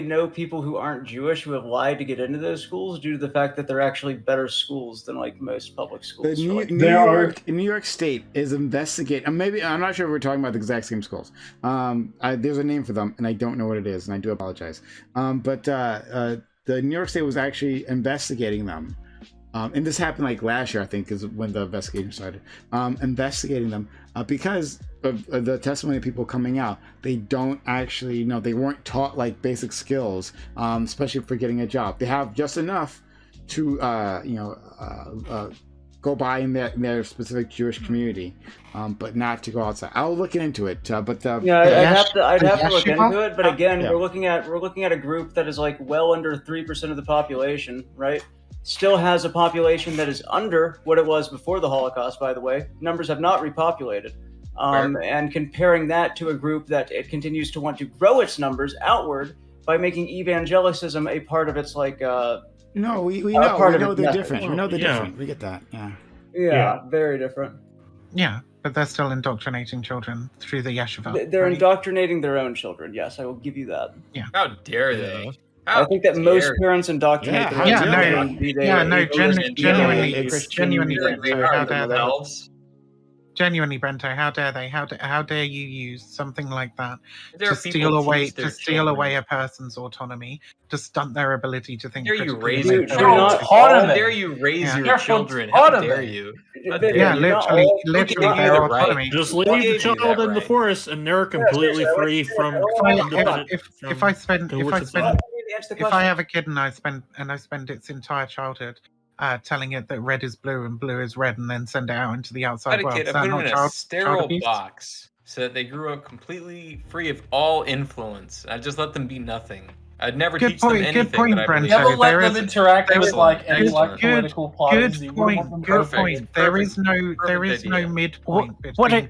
know people who aren't Jewish who have lied to get into those schools due to the fact that they're actually better schools than like most public schools. New York State is investigating. Maybe I'm not sure if we're talking about the exact same schools. There's a name for them, and I don't know what it is, and I do apologize. But the New York State was actually investigating them. And this happened like last year, I think, is when the investigation started. Investigating them because of the testimony of people coming out. They don't actually know. They weren't taught like basic skills, especially for getting a job. They have just enough to, go by in their specific Jewish community, but not to go outside. I'll look into it. I'd have to look into it. But again, we're looking at a group that is like well under 3% of the population, right? Still has a population that is under what it was before the Holocaust, by the way. Numbers have not repopulated. And comparing that to a group that it continues to want to grow its numbers outward by making evangelicism a part of its like... we know they're different. We know they're different. We get that. Yeah, very different. Yeah, but they're still indoctrinating children through the yeshiva. They're indoctrinating their own children. Yes, I will give you that. Yeah. How dare they? I think that most parents indoctrinate their own children. Genuinely, Brento, how dare they? How dare you use something like that to steal away a person's autonomy, to stunt their ability to think? How dare you raise your children? How dare you raise your children? How dare you? Literally their autonomy. Just leave the child in the forest, and they're completely free from. If I have a kid and I spend its entire childhood telling it that red is blue and blue is red, and then send it out into the outside world. I put them in a sterile box so that they grew up completely free of all influence. I just let them be nothing. I'd never teach them anything. Good point, Brent. Never let them interact with like any political parties. Good point. There is no midpoint. What are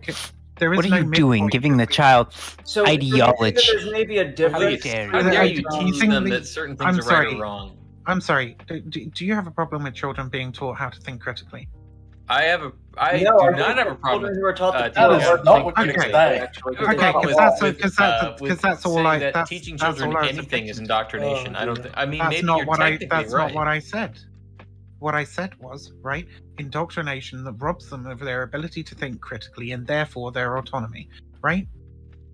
you doing? Giving the child ideology? There's maybe a difference. How dare you teach them that certain things are right or wrong? I'm sorry. Do you have a problem with children being taught how to think critically? I do not have a problem. Who are taught that is not what you say. Because that's all I. That teaching children anything is indoctrination. I don't think. I mean, that's maybe not you're what technically that's right. not what I said. What I said was right indoctrination that robs them of their ability to think critically and therefore their autonomy. Right.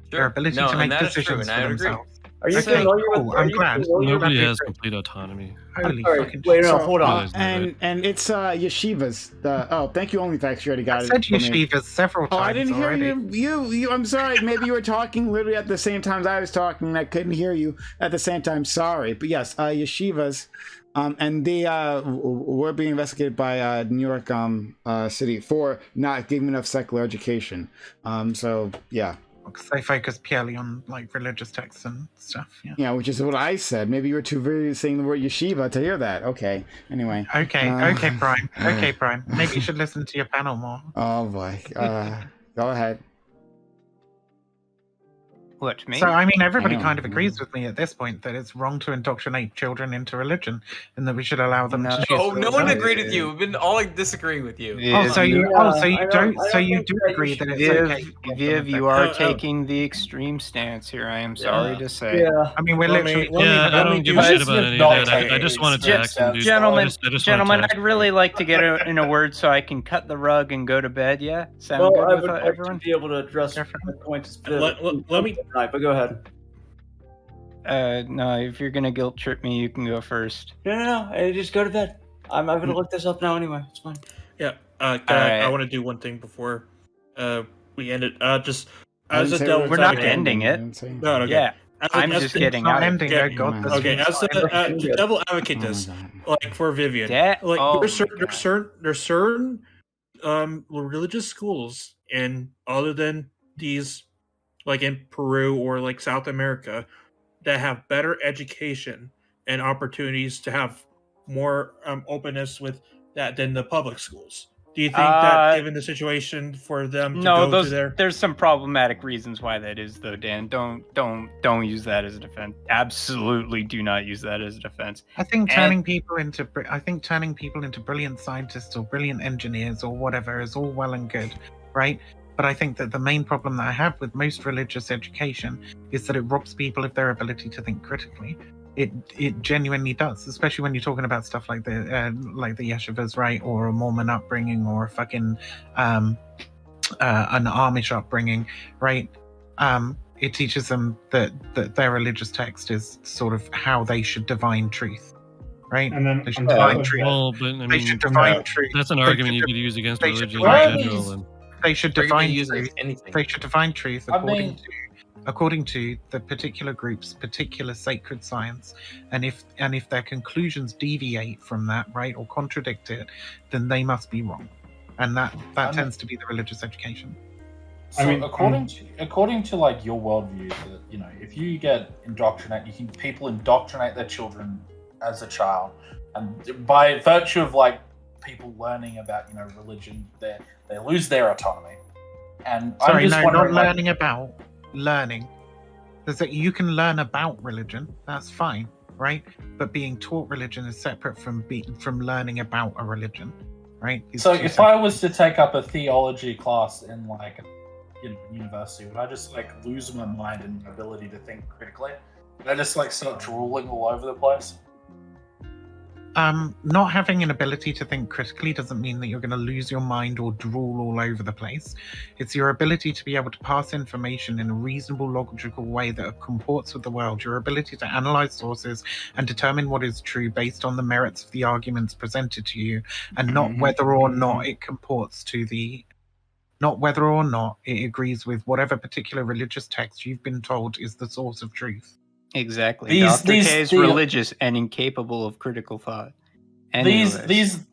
Sure. Their ability to make decisions for themselves. Are you familiar with? I'm glad. Nobody has complete autonomy. Holy fucking wait, no, hold on. And it's yeshivas. Thank you, OnlyFacts. You already got I it. said yeshivas several times. Oh, I didn't hear already. you. I'm sorry. Maybe you were talking literally at the same time as I was talking, and I couldn't hear you at the same time. Sorry, but yes, yeshivas, and they were being investigated by New York City for not giving enough secular education. So yeah. Because they focus purely on like religious texts and stuff. Yeah, which is what I said. Maybe you were too busy saying the word yeshiva to hear that. Okay. Anyway. Okay, Prime. Okay, Prime. Maybe you should listen to your panel more. Oh boy. Go ahead. What, me? So, I mean, everybody kind of agrees with me at this point that it's wrong to indoctrinate children into religion and that we should allow them to choose. Oh, no one agreed with you. We've been all disagreeing with you. So you do agree that it's okay. Viv, you are taking the extreme stance here, I am sorry to say. Yeah. I mean, we're literally... I don't give a shit about any of that. I just wanted to ask him, dude. Gentlemen, I'd really like to get in a word so I can cut the rug and go to bed, yeah? Sound good I with would like everyone? to be able to address the points. Let me... But go ahead. No, if you're gonna guilt trip me, you can go first. No. Just go to bed. I'm gonna look this up now anyway. It's fine. Yeah. I want to do one thing before we end it. Just as a devil's we're not advocate- ending it. No, okay. Yeah. I'm As just the- getting out. ending Yeah, it, God, this okay, is as the devil advocate this, like for Vivian, like there's certain religious schools in other than these, like in Peru or like South America, that have better education and opportunities to have more openness with that than the public schools. Do you think that, given the situation for them to go to their... there's some problematic reasons why that is, though, Dan. Don't use that as a defense. Absolutely, do not use that as a defense. I think turning people into brilliant scientists or brilliant engineers or whatever is all well and good, right? But I think that the main problem that I have with most religious education is that it robs people of their ability to think critically. It genuinely does, especially when you're talking about stuff like the yeshivas, right, or a Mormon upbringing, or a fucking an Amish upbringing, right? It teaches them that their religious text is sort of how they should divine truth, right? And then they should divine truth. Well, but I mean, they should divine truth. That's an argument you could use against religion in general. And they should divine use truth. anything. They should divine truth according to the particular group's particular sacred science, and if their conclusions deviate from that, right, or contradict it, then they must be wrong, and that tends to be the religious education. So according to like your worldview, that, if you get indoctrinated, people indoctrinate their children as a child, and by virtue of like people learning about religion, they lose their autonomy. And Sorry, I'm just not learning about. Learning. There's that you can learn about religion. That's fine, right? But being taught religion is separate from learning about a religion, right? So if I was to take up a theology class in like university, would I just like lose my mind and my ability to think critically? Would I just like start drooling all over the place? Not having an ability to think critically doesn't mean that you're going to lose your mind or drool all over the place. It's your ability to be able to pass information in a reasonable, logical way that comports with the world, your ability to analyze sources and determine what is true based on the merits of the arguments presented to you, and not whether or not it comports to not whether or not it agrees with whatever particular religious text you've been told is the source of truth. Exactly. Dr. K is religious and incapable of critical thought. Anyways. These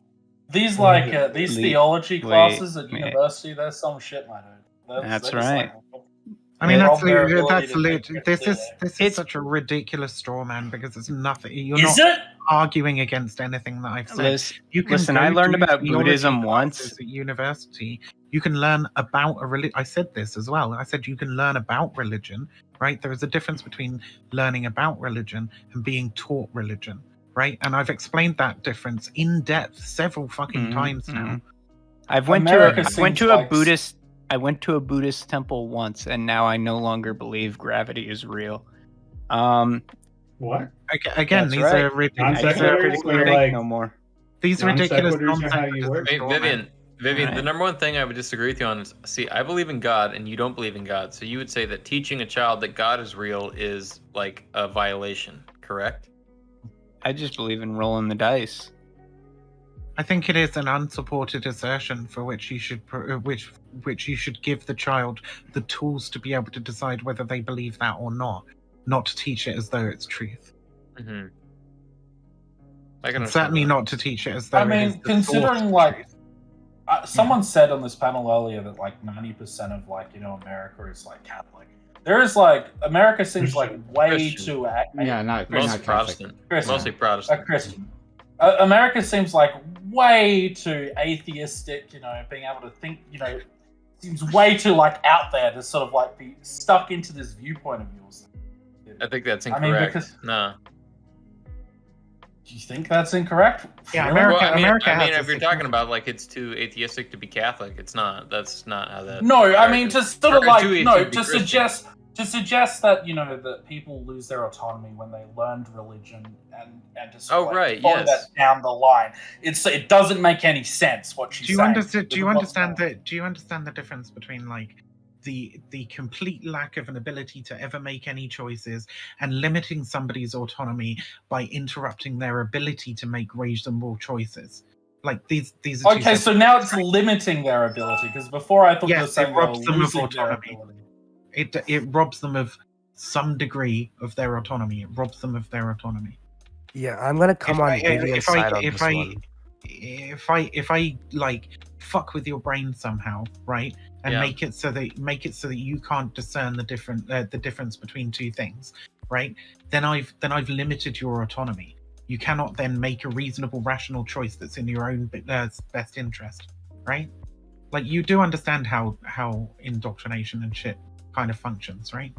theology classes at university, there's some shit, my dude. That's right. I mean, this is such a ridiculous straw man, because it's nothing. You're not arguing against anything that I've said. Listen, I learned about Buddhism once at university. You can learn about a religion. I said this as well. I said you can learn about religion, right? There is a difference between learning about religion and being taught religion, right? And I've explained that difference in depth several fucking times now. I went to a Buddhist temple once, and now I no longer believe gravity is real. What? Again, these are ridiculous. No more. These ridiculous. Vivian, Vivian, the number one thing I would disagree with you on is, see, I believe in God and you don't believe in God. So you would say that teaching a child that God is real is like a violation, correct? I just believe in rolling the dice. I think it is an unsupported assertion for which you should which you should give the child the tools to be able to decide whether they believe that or not to teach it as though it's truth. Mm-hmm. Certainly not to teach it as though. I mean, considering like someone said on this panel earlier that like 90% of like America is like Catholic. There is like America seems like way Christian. too Mostly Protestant. Mostly Protestant. Christian. America seems like way too atheistic. Being able to think. Seems way too like out there to sort of like be stuck into this viewpoint of yours. I think that's incorrect. I mean, because no. Do you think that's incorrect? Yeah, Really? America. I mean, if you're talking about like it's too atheistic to be Catholic, it's not. That's not how that. No, I mean to sort of like to suggest that that people lose their autonomy when they learned religion and to sort of follow that down the line. It doesn't make any sense what she's saying. Do you understand the difference between like the complete lack of an ability to ever make any choices and limiting somebody's autonomy by interrupting their ability to make reasonable choices? Like these are okay, so now it's limiting their ability, because before I thought you were saying it robs them of losing their autonomy. ability. It robs them of some degree of their autonomy. It robs them of their autonomy. Yeah, I'm gonna come on Vivian's side on this one. If I like fuck with your brain somehow, right, and make it so that you can't discern the difference between two things, right? Then I've limited your autonomy. You cannot then make a reasonable, rational choice that's in your own best interest, right? Like you do understand how indoctrination and shit kind of functions, right?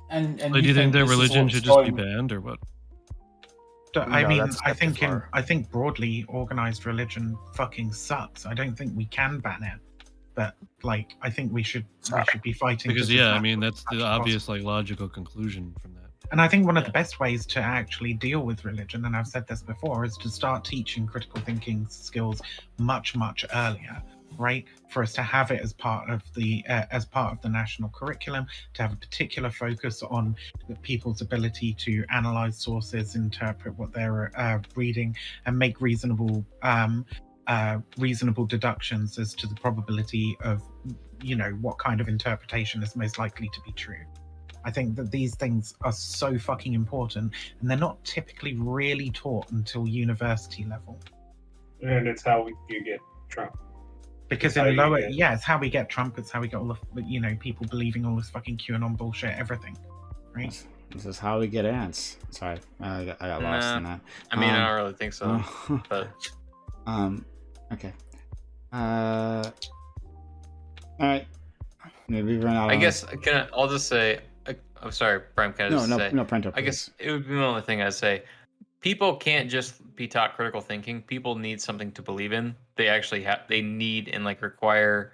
And do you think their religion should just be banned, or what? I think broadly organized religion fucking sucks. I don't think we can ban it, but like I think we should be fighting because that's the obvious like logical conclusion from that. And I think one of the best ways to actually deal with religion, and I've said this before, is to start teaching critical thinking skills much earlier. Right, for us to have it as part of the national curriculum, to have a particular focus on the people's ability to analyze sources, interpret what they're reading, and make reasonable deductions as to the probability of what kind of interpretation is most likely to be true. I think that these things are so fucking important, and they're not typically really taught until university level. And it's how you get Trump. Because in lower, it's how we get Trump. It's how we get all the, people believing all this fucking QAnon bullshit, everything, right? This is how we get ants. Sorry, I got lost in that. I mean, I don't really think so. But okay. All right. Maybe we're not. I guess I'll just say. I'm sorry, Prime. Can I just say? No, Prento, I guess it would be the only thing I'd say. People can't just be taught critical thinking. People need something to believe in. They actually they need and like require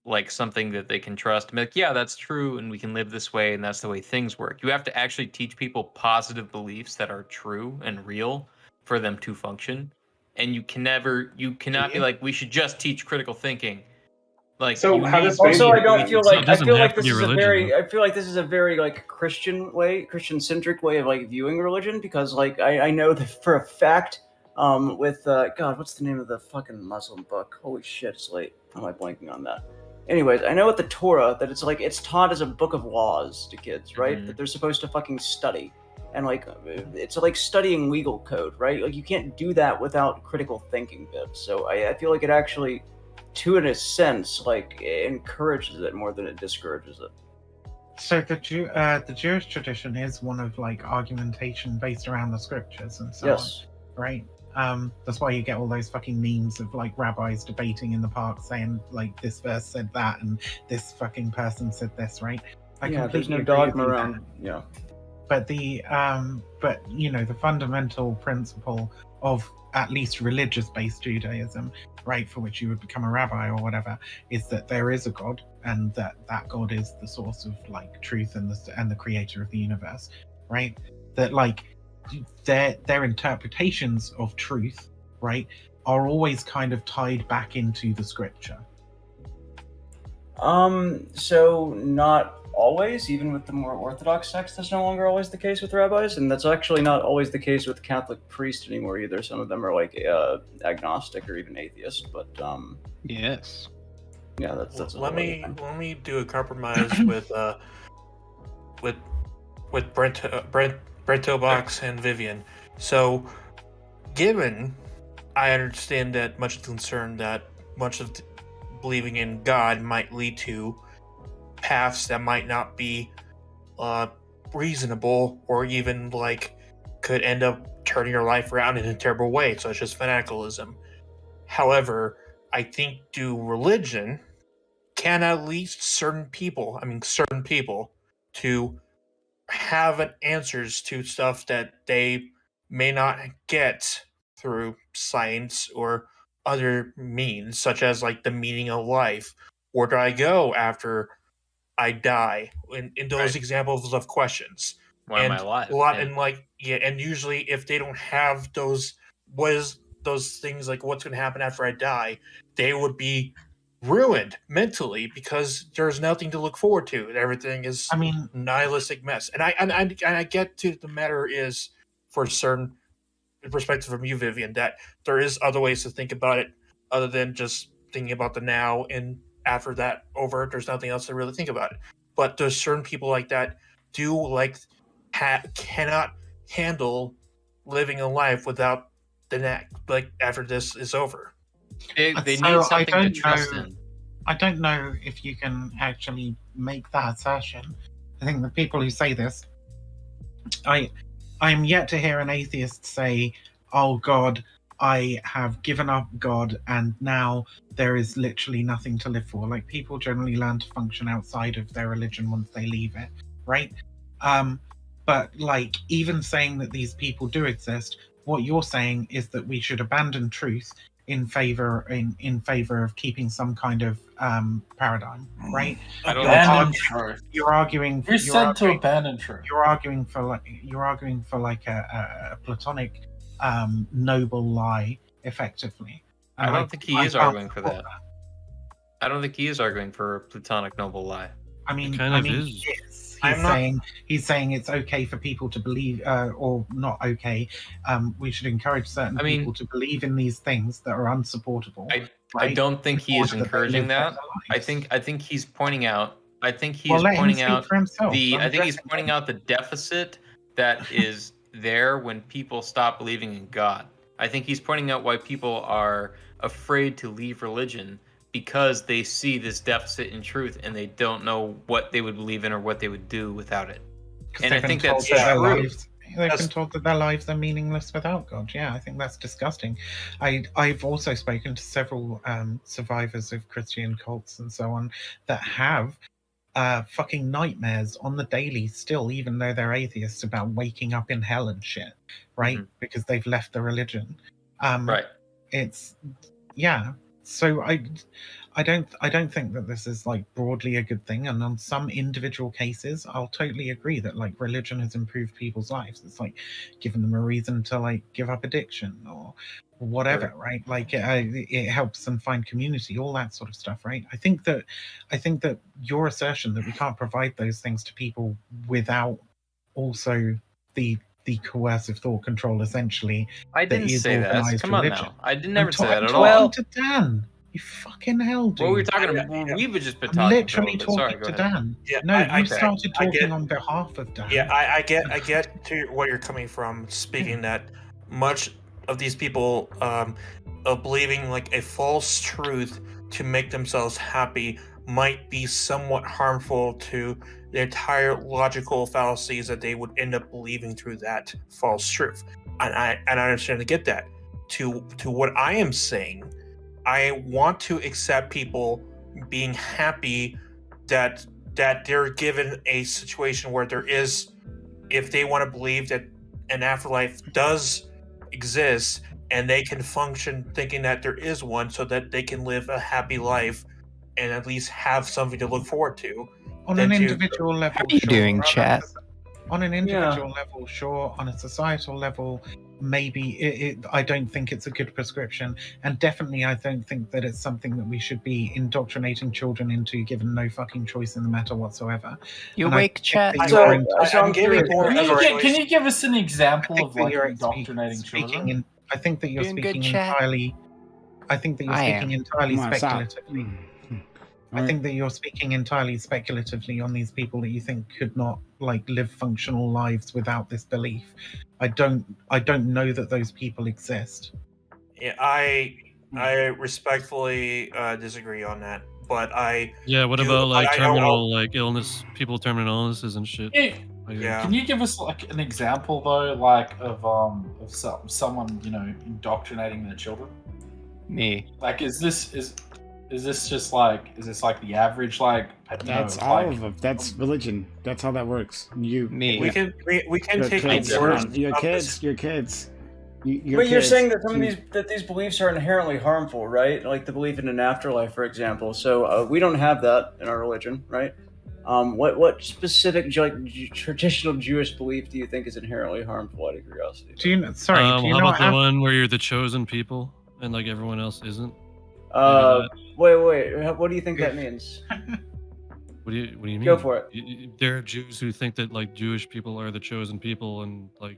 like something that they can trust. Like, yeah, that's true, and we can live this way, and that's the way things work. You have to actually teach people positive beliefs that are true and real for them to function. And you cannot be like, we should just teach critical thinking. Like, so how does also I feel like this is a very like Christian centric way of like viewing religion, because like I know that for a fact with God, what's the name of the fucking Muslim book? Holy shit, it's late. How am I blanking on that? Anyways, I know with the Torah that it's taught as a book of laws to kids, right? That they're supposed to fucking study. And like it's like studying legal code, right? Like you can't do that without critical thinking bits. So I feel like it actually, to in a sense, like it encourages it more than it discourages it. So the Jewish tradition is one of like argumentation based around the scriptures and so on, right? That's why you get all those fucking memes of like rabbis debating in the park saying like this verse said that and this fucking person said this, right? There's no dogma around. Yeah. But the fundamental principle of at least religious-based Judaism, right, for which you would become a rabbi or whatever, is that there is a God, and that God is the source of like truth and the creator of the universe, right? That like their interpretations of truth, right, are always kind of tied back into the scripture. So not always, even with the more orthodox sects, that's no longer always the case with rabbis, and that's actually not always the case with Catholic priests anymore either. Some of them are like agnostic or even atheist, but yes, yeah, that's. Let me do a compromise with Brento Box and Vivian. So, given I understand that much of the concern that much of believing in God might lead to paths that might not be reasonable, or even like could end up turning your life around in a terrible way, such as fanaticism. However, I think religion can at least certain people to have answers to stuff that they may not get through science or other means, such as like the meaning of life. Where do I go after I die? In those examples of questions. Why am I alive? And usually if they don't have those things, like what's going to happen after I die, they would be ruined mentally because there's nothing to look forward to. Everything is nihilistic mess. And I get to the matter is, for certain perspective from you, Vivian, that there is other ways to think about it other than just thinking about the now, and after that over, there's nothing else to really think about it. But there's certain people like that cannot handle living a life without the next, like after this is over. They need something to trust in. I don't know if you can actually make that assertion. I think the people who say this, I'm yet to hear an atheist say, "Oh God, I have given up God and now there is literally nothing to live for." Like, people generally learn to function outside of their religion once they leave it, right? But like, even saying that these people do exist, what you're saying is that we should abandon truth in favor of keeping some kind of paradigm, right? You're arguing for a Platonic noble lie, effectively. I don't think he is arguing for that. I don't think he is arguing for a Platonic noble lie. He's saying it's okay for people to believe, or not okay. We should encourage certain people to believe in these things that are unsupportable. I don't think he is encouraging that. I think he's pointing out. I think he's pointing out the deficit that is there when people stop believing in God. I think he's pointing out why people are afraid to leave religion, because they see this deficit in truth and they don't know what they would believe in or what they would do without it. And I think that's true. They've been told that their lives are meaningless without God. Yeah, I think that's disgusting. I've also spoken to several survivors of Christian cults and so on that have fucking nightmares on the daily still, even though they're atheists, about waking up in hell and shit, right? Mm-hmm. Because they've left the religion. Right. It's, yeah. So I don't think that this is like broadly a good thing, and on some individual cases I'll totally agree that like religion has improved people's lives. It's like given them a reason to like give up addiction or whatever, right? Like it helps them find community, all that sort of stuff, right? I think that your assertion that we can't provide those things to people without also the coercive thought control, essentially. I didn't say that. Come on now. I didn't never say that at all. Well, to Dan. You fucking hell, dude. Well, we were talking about. We've just been talking. Literally talking to Dan. Yeah, no, you started talking on behalf of Dan. Yeah, I get to where you're coming from. Speaking that much of these people of believing like a false truth to make themselves happy might be somewhat harmful to the entire logical fallacies that they would end up believing through that false truth. And I understand to get that. To what I am saying, I want to accept people being happy that they're given a situation where there is, if they want to believe that an afterlife does exist and they can function thinking that there is one, so that they can live a happy life and at least have something to look forward to. On an individual level. How are you doing, chat? On an individual level, sure. On a societal level, maybe I don't think it's a good prescription, and definitely I don't think that it's something that we should be indoctrinating children into, given no fucking choice in the matter whatsoever. You wake chat. Can you give us an example of like indoctrinating children? I think that you're speaking entirely. I think that you're speaking entirely speculatively. I think that you're speaking entirely speculatively on these people that you think could not like live functional lives without this belief. I don't know that those people exist. Yeah, I respectfully disagree on that. But what about like terminal like illness, people with terminal illnesses and shit? Yeah. Can you give us like an example though, like of someone indoctrinating their children? Me. Like, is this like the average like? That's all of them. That's religion. That's how that works. Me. We can take your kids. But you're saying that some of these beliefs are inherently harmful, right? Like the belief in an afterlife, for example. So we don't have that in our religion, right? What specific traditional Jewish belief do you think is inherently harmful? Out of curiosity. Do you how about the one where you're the chosen people and like everyone else isn't? Wait. What do you think that means? What do you mean? Go for it. There are Jews who think that like Jewish people are the chosen people, and like.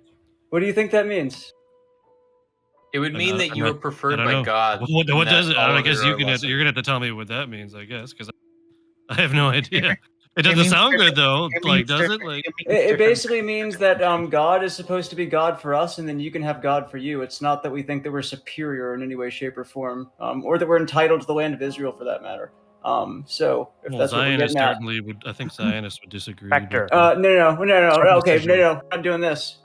What do you think that means? It would mean that you were preferred by God. What does it? I guess you're gonna have to tell me what that means. I guess because I have no idea. It doesn't sound good though. Like, does it? Like, it basically means that God is supposed to be God for us, and then you can have God for you. It's not that we think that we're superior in any way, shape, or form, or that we're entitled to the land of Israel for that matter. So if that's what we're getting at, certainly would. I think Zionists would disagree. No. Okay, no, I'm doing this.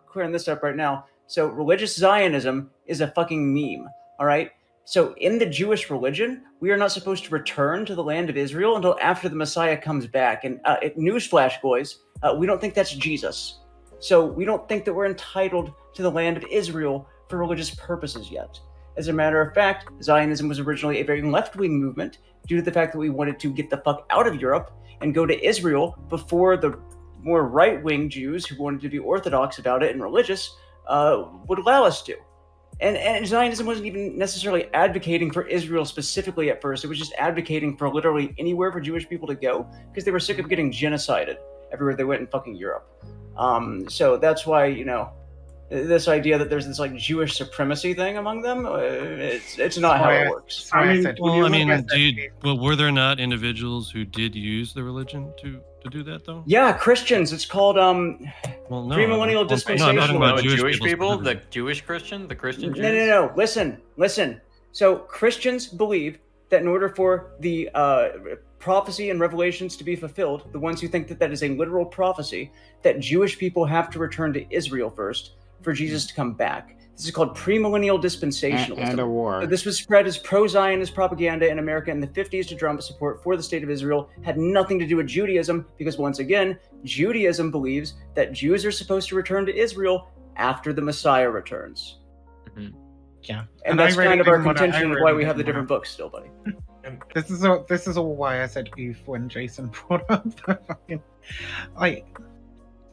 Clearing this up right now. So religious Zionism is a fucking meme. All right. So in the Jewish religion, we are not supposed to return to the land of Israel until after the Messiah comes back. And newsflash, boys, we don't think that's Jesus. So we don't think that we're entitled to the land of Israel for religious purposes yet. As a matter of fact, Zionism was originally a very left-wing movement due to the fact that we wanted to get the fuck out of Europe and go to Israel before the more right-wing Jews who wanted to be orthodox about it and religious would allow us to. And Zionism wasn't even necessarily advocating for Israel specifically at first. It was just advocating for literally anywhere for Jewish people to go because they were sick of getting genocided everywhere they went in fucking Europe. So that's why, this idea that there's this like Jewish supremacy thing among them, it's not how it works. Were there not individuals who did use the religion to do that though? Yeah, Christians. It's called Pre-Millennial Dispensationalism. No, Jewish people, the Jewish Christian, the Christian Jews. No. Listen. So Christians believe that in order for the prophecy and revelations to be fulfilled, the ones who think that is a literal prophecy, that Jewish people have to return to Israel first for Jesus to come back. This is called Pre-Millennial Dispensationalism. And a war. So this was spread as pro-Zionist propaganda in America in the 50s to drum up support for the state of Israel. Had nothing to do with Judaism, because once again, Judaism believes that Jews are supposed to return to Israel after the Messiah returns. Mm-hmm. Yeah. And that's kind of our contention of why we have the different books still, buddy. This is all why I said oof when Jason brought up the fucking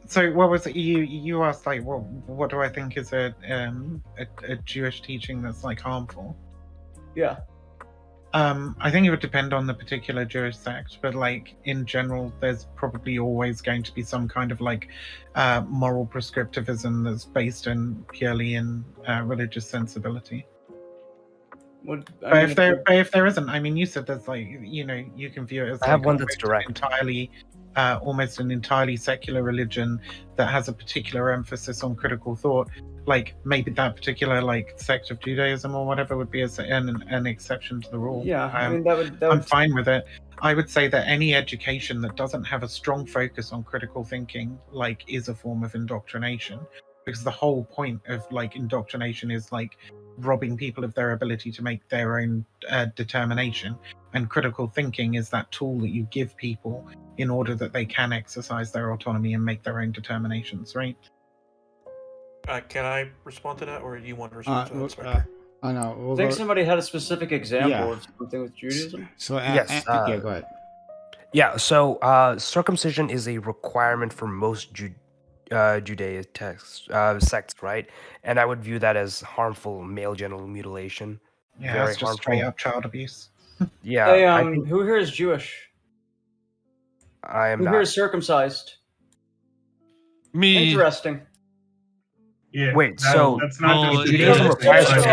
So what was it you asked, like what do I think is a Jewish teaching that's like harmful? Yeah. I think it would depend on the particular Jewish sect, but like in general, there's probably always going to be some kind of like moral prescriptivism that's based purely in religious sensibility. But if there isn't, I mean, you said there's like you can view it as I have one that's direct. Entirely. Almost an entirely secular religion that has a particular emphasis on critical thought, like maybe that particular like sect of Judaism or whatever would be an exception to the rule. Yeah, I mean that would I'm fine with it. I would say that any education that doesn't have a strong focus on critical thinking like is a form of indoctrination, because the whole point of like indoctrination is like robbing people of their ability to make their own determination, and critical thinking is that tool that you give people in order that they can exercise their autonomy and make their own determinations, right? Can I respond to that, or do you want to respond to that? I know. I think somebody had a specific example of something with Judaism. So yes, go ahead. Yeah, so circumcision is a requirement for most sects, right? And I would view that as harmful male genital mutilation. Yeah, Very that's just harmful. straight up child abuse. Yeah. Hey, who here is Jewish? I am who not. here is circumcised? Me. Interesting. Yeah. Wait, so that's not Judaism requires I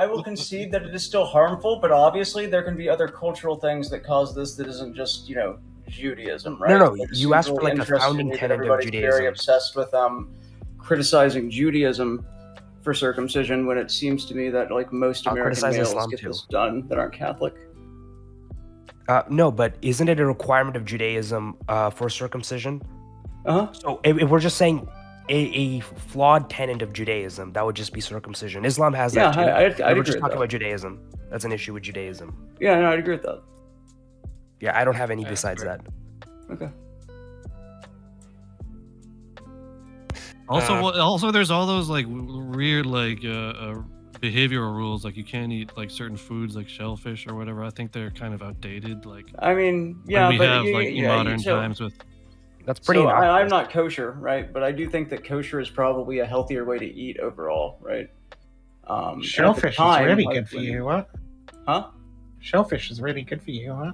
will concede that it is still harmful, but obviously there can be other cultural things that cause this that isn't just, Judaism, right? No, It you seems asked for really like a interesting founding to me that tenet of everybody's Judaism. very obsessed with criticizing Judaism for circumcision when it seems to me that like most I'll American criticize males Islam get too. this done that aren't Catholic. No, but isn't it a requirement of Judaism for circumcision? Uh-huh. So if we're just saying a flawed tenet of Judaism, that would just be circumcision. Islam has that too. I'd we're agree just with talking that. about Judaism. That's an issue with Judaism. Yeah, no, I'd agree with that. Yeah, I don't have any besides that. Okay. Also, there's all those like weird like behavioral rules, like you can't eat like certain foods like shellfish or whatever. I think they're kind of outdated. Like I mean, yeah, we but have like modern times with. That's pretty. So I'm not kosher, right? But I do think that kosher is probably a healthier way to eat overall, right? Shellfish is really good for you, what? Huh? Shellfish is really good for you, huh?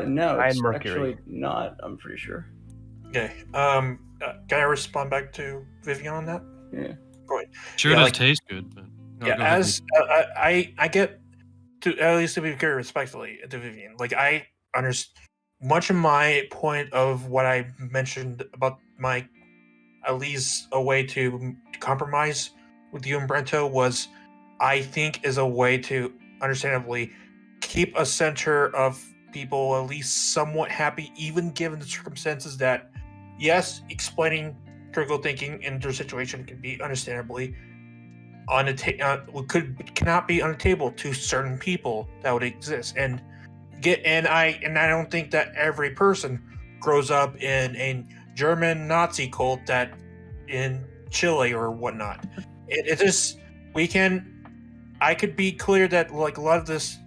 No, High it's in mercury. actually not. I'm pretty sure. Okay. Can I respond back to Vivian on that? Yeah. Go ahead. Sure, Yeah, does like- taste good. But Yeah, go ahead. as I get to, at least to be very respectfully to Vivian, like I understand much of my point of what I mentioned about my at least a way to compromise with you and Brento was, I think, is a way to understandably keep a center of people at least somewhat happy, even given the circumstances that, yes, explaining critical thinking in their situation can be understandably on cannot be on the table to certain people that would exist, and I don't think that every person grows up in a German Nazi cult that in Chile or whatnot. It just I could be clear that like a lot of this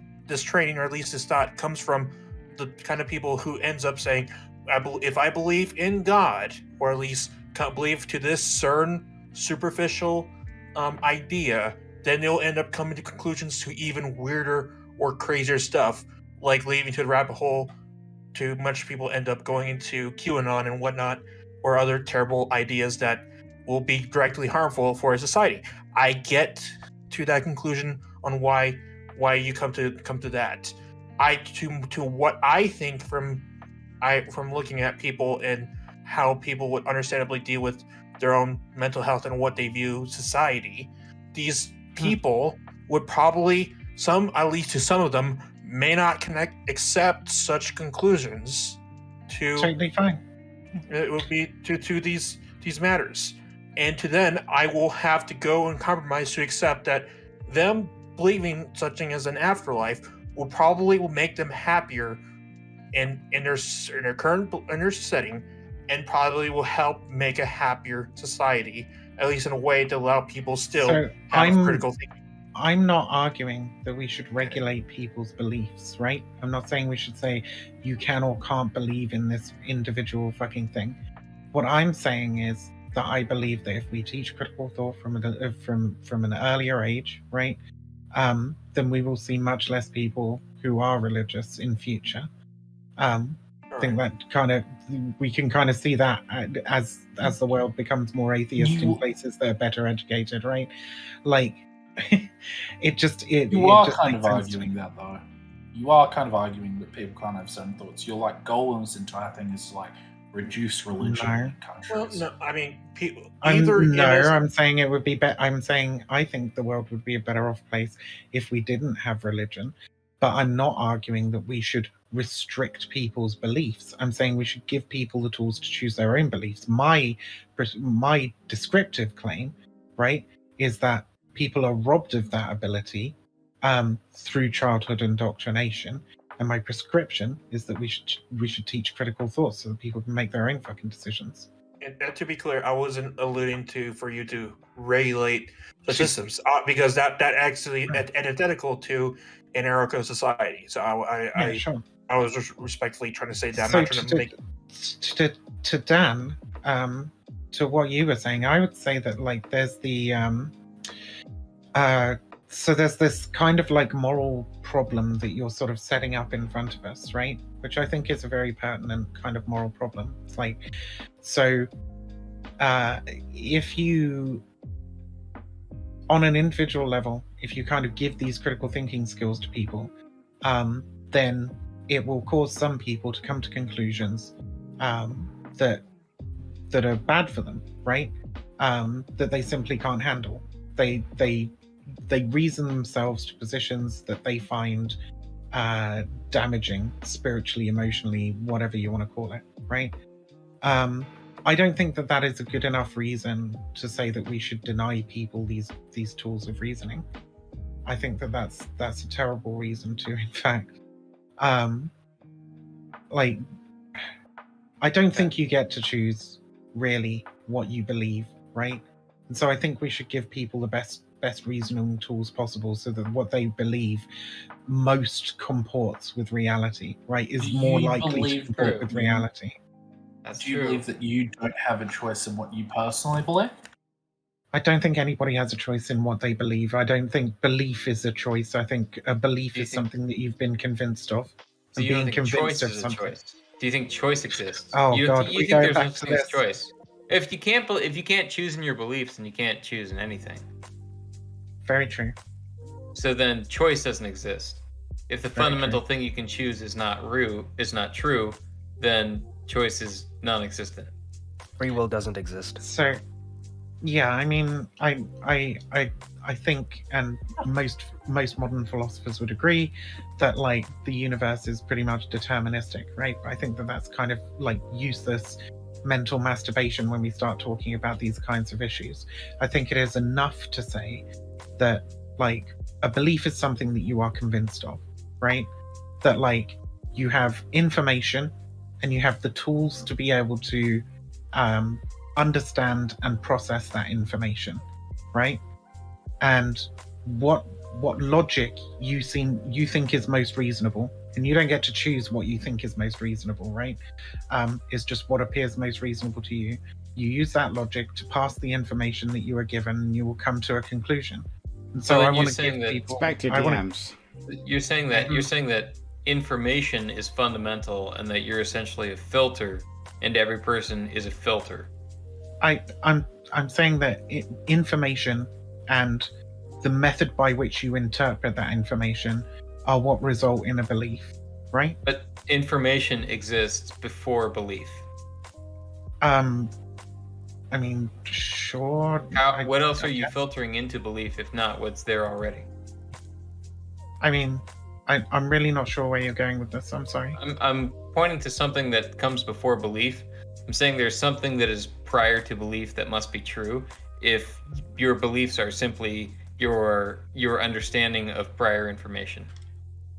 training, or at least this thought, comes from the kind of people who ends up saying, if I believe in God, or at least believe to this certain superficial idea, then they'll end up coming to conclusions to even weirder or crazier stuff, like leading to the rabbit hole to much people end up going into QAnon and whatnot, or other terrible ideas that will be directly harmful for a society. I get to that conclusion on why you come to that. To what I think from looking at people and how people would understandably deal with their own mental health and what they view society, these people would probably, at least to some of them, may not accept such conclusions to Totally fine. It would be to these matters, and to then I will have to go and compromise to accept that them believing such thing as an afterlife will make them happier in their setting, and probably will help make a happier society, at least in a way to allow people still have critical thinking. I'm not arguing that we should regulate people's beliefs, right? I'm not saying we should say you can or can't believe in this individual fucking thing. What I'm saying is that I believe that if we teach critical thought from an earlier age, right, then we will see much less people who are religious in future. I think that we can kind of see that as the world becomes more atheist in places that are better educated, right? Like, you are kind of arguing that, though. You are kind of arguing that people can't have certain thoughts. Your goal in this entire thing is to reduce religion in countries. Well, no, I mean, people. I'm saying it would be better. I'm saying I think the world would be a better off place if we didn't have religion. But I'm not arguing that we should restrict people's beliefs. I'm saying we should give people the tools to choose their own beliefs. My descriptive claim, right, is that people are robbed of that ability through childhood indoctrination, and my prescription is that we should teach critical thought so that people can make their own fucking decisions. And to be clear, I wasn't alluding to for you to regulate the systems, because that actually antithetical to an anarcho society. So I was just respectfully trying to say that. I'm not trying to make to Dan, to what you were saying, I would say that like there's the so there's this kind of like moral problem that you're sort of setting up in front of us, right? Which I think is a very pertinent kind of moral problem. It's like, so if you, on an individual level, if you kind of give these critical thinking skills to people, then it will cause some people to come to conclusions that are bad for them, right? That they simply can't handle. They reason themselves to positions that they find damaging spiritually, emotionally, whatever you want to call it, right? I don't think that that is a good enough reason to say that we should deny people these tools of reasoning. I think that that's a terrible reason to, in fact. Like, I don't think you get to choose really what you believe, right? And so I think we should give people the best reasoning tools possible so that what they believe most comports with reality, right? Is more likely to comport with reality. Do you believe that you don't have a choice in what you personally believe? I don't think anybody has a choice in what they believe. I don't think belief is a choice. I think a belief is something that you've been convinced of. So you don't think choice is a choice? Do you think choice exists? Oh, you God, you think there's no such thing as choice? If you can't choose in your beliefs, then you can't choose in anything. Very true. So then choice doesn't exist. If the fundamental thing you can choose is not true, then choice is non-existent. Free will doesn't exist. So, yeah, I mean, I think, and most modern philosophers would agree, that like the universe is pretty much deterministic, right? I think that that's kind of like useless mental masturbation when we start talking about these kinds of issues. I think it is enough to say that like a belief is something that you are convinced of, right? That like you have information and you have the tools to be able to understand and process that information, right? And what logic you think is most reasonable, and you don't get to choose what you think is most reasonable, right? Is just what appears most reasonable to you. You use that logic to pass the information that you are given, and you will come to a conclusion. And so I want to give people. You're saying that information is fundamental, and that you're essentially a filter, and every person is a filter. I'm saying that information and the method by which you interpret that information are what result in a belief, right? But information exists before belief. I mean, sure. What else are you filtering into belief if not what's there already? I mean, I'm really not sure where you're going with this. I'm sorry. I'm pointing to something that comes before belief. I'm saying there's something that is prior to belief that must be true if your beliefs are simply your understanding of prior information.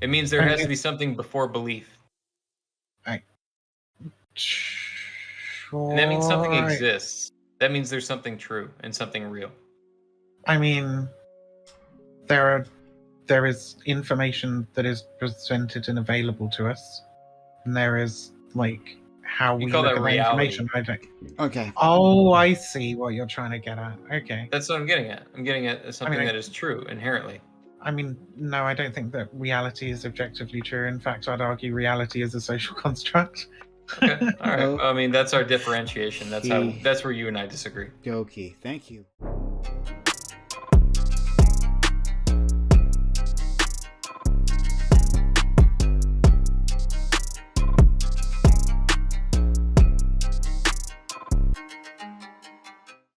It means there has to be something before belief. Sure. And that means something exists. That means there's something true and something real. I mean, there is information that is presented and available to us, and there is like how we look at that information. I don't. Okay. Oh, I see what you're trying to get at. Okay. That's what I'm getting at. I'm getting at something that is true inherently. I mean, no, I don't think that reality is objectively true. In fact, I'd argue reality is a social construct. Okay. All right. Well, I mean, that's our differentiation. That's where you and I disagree. Okay. Thank you.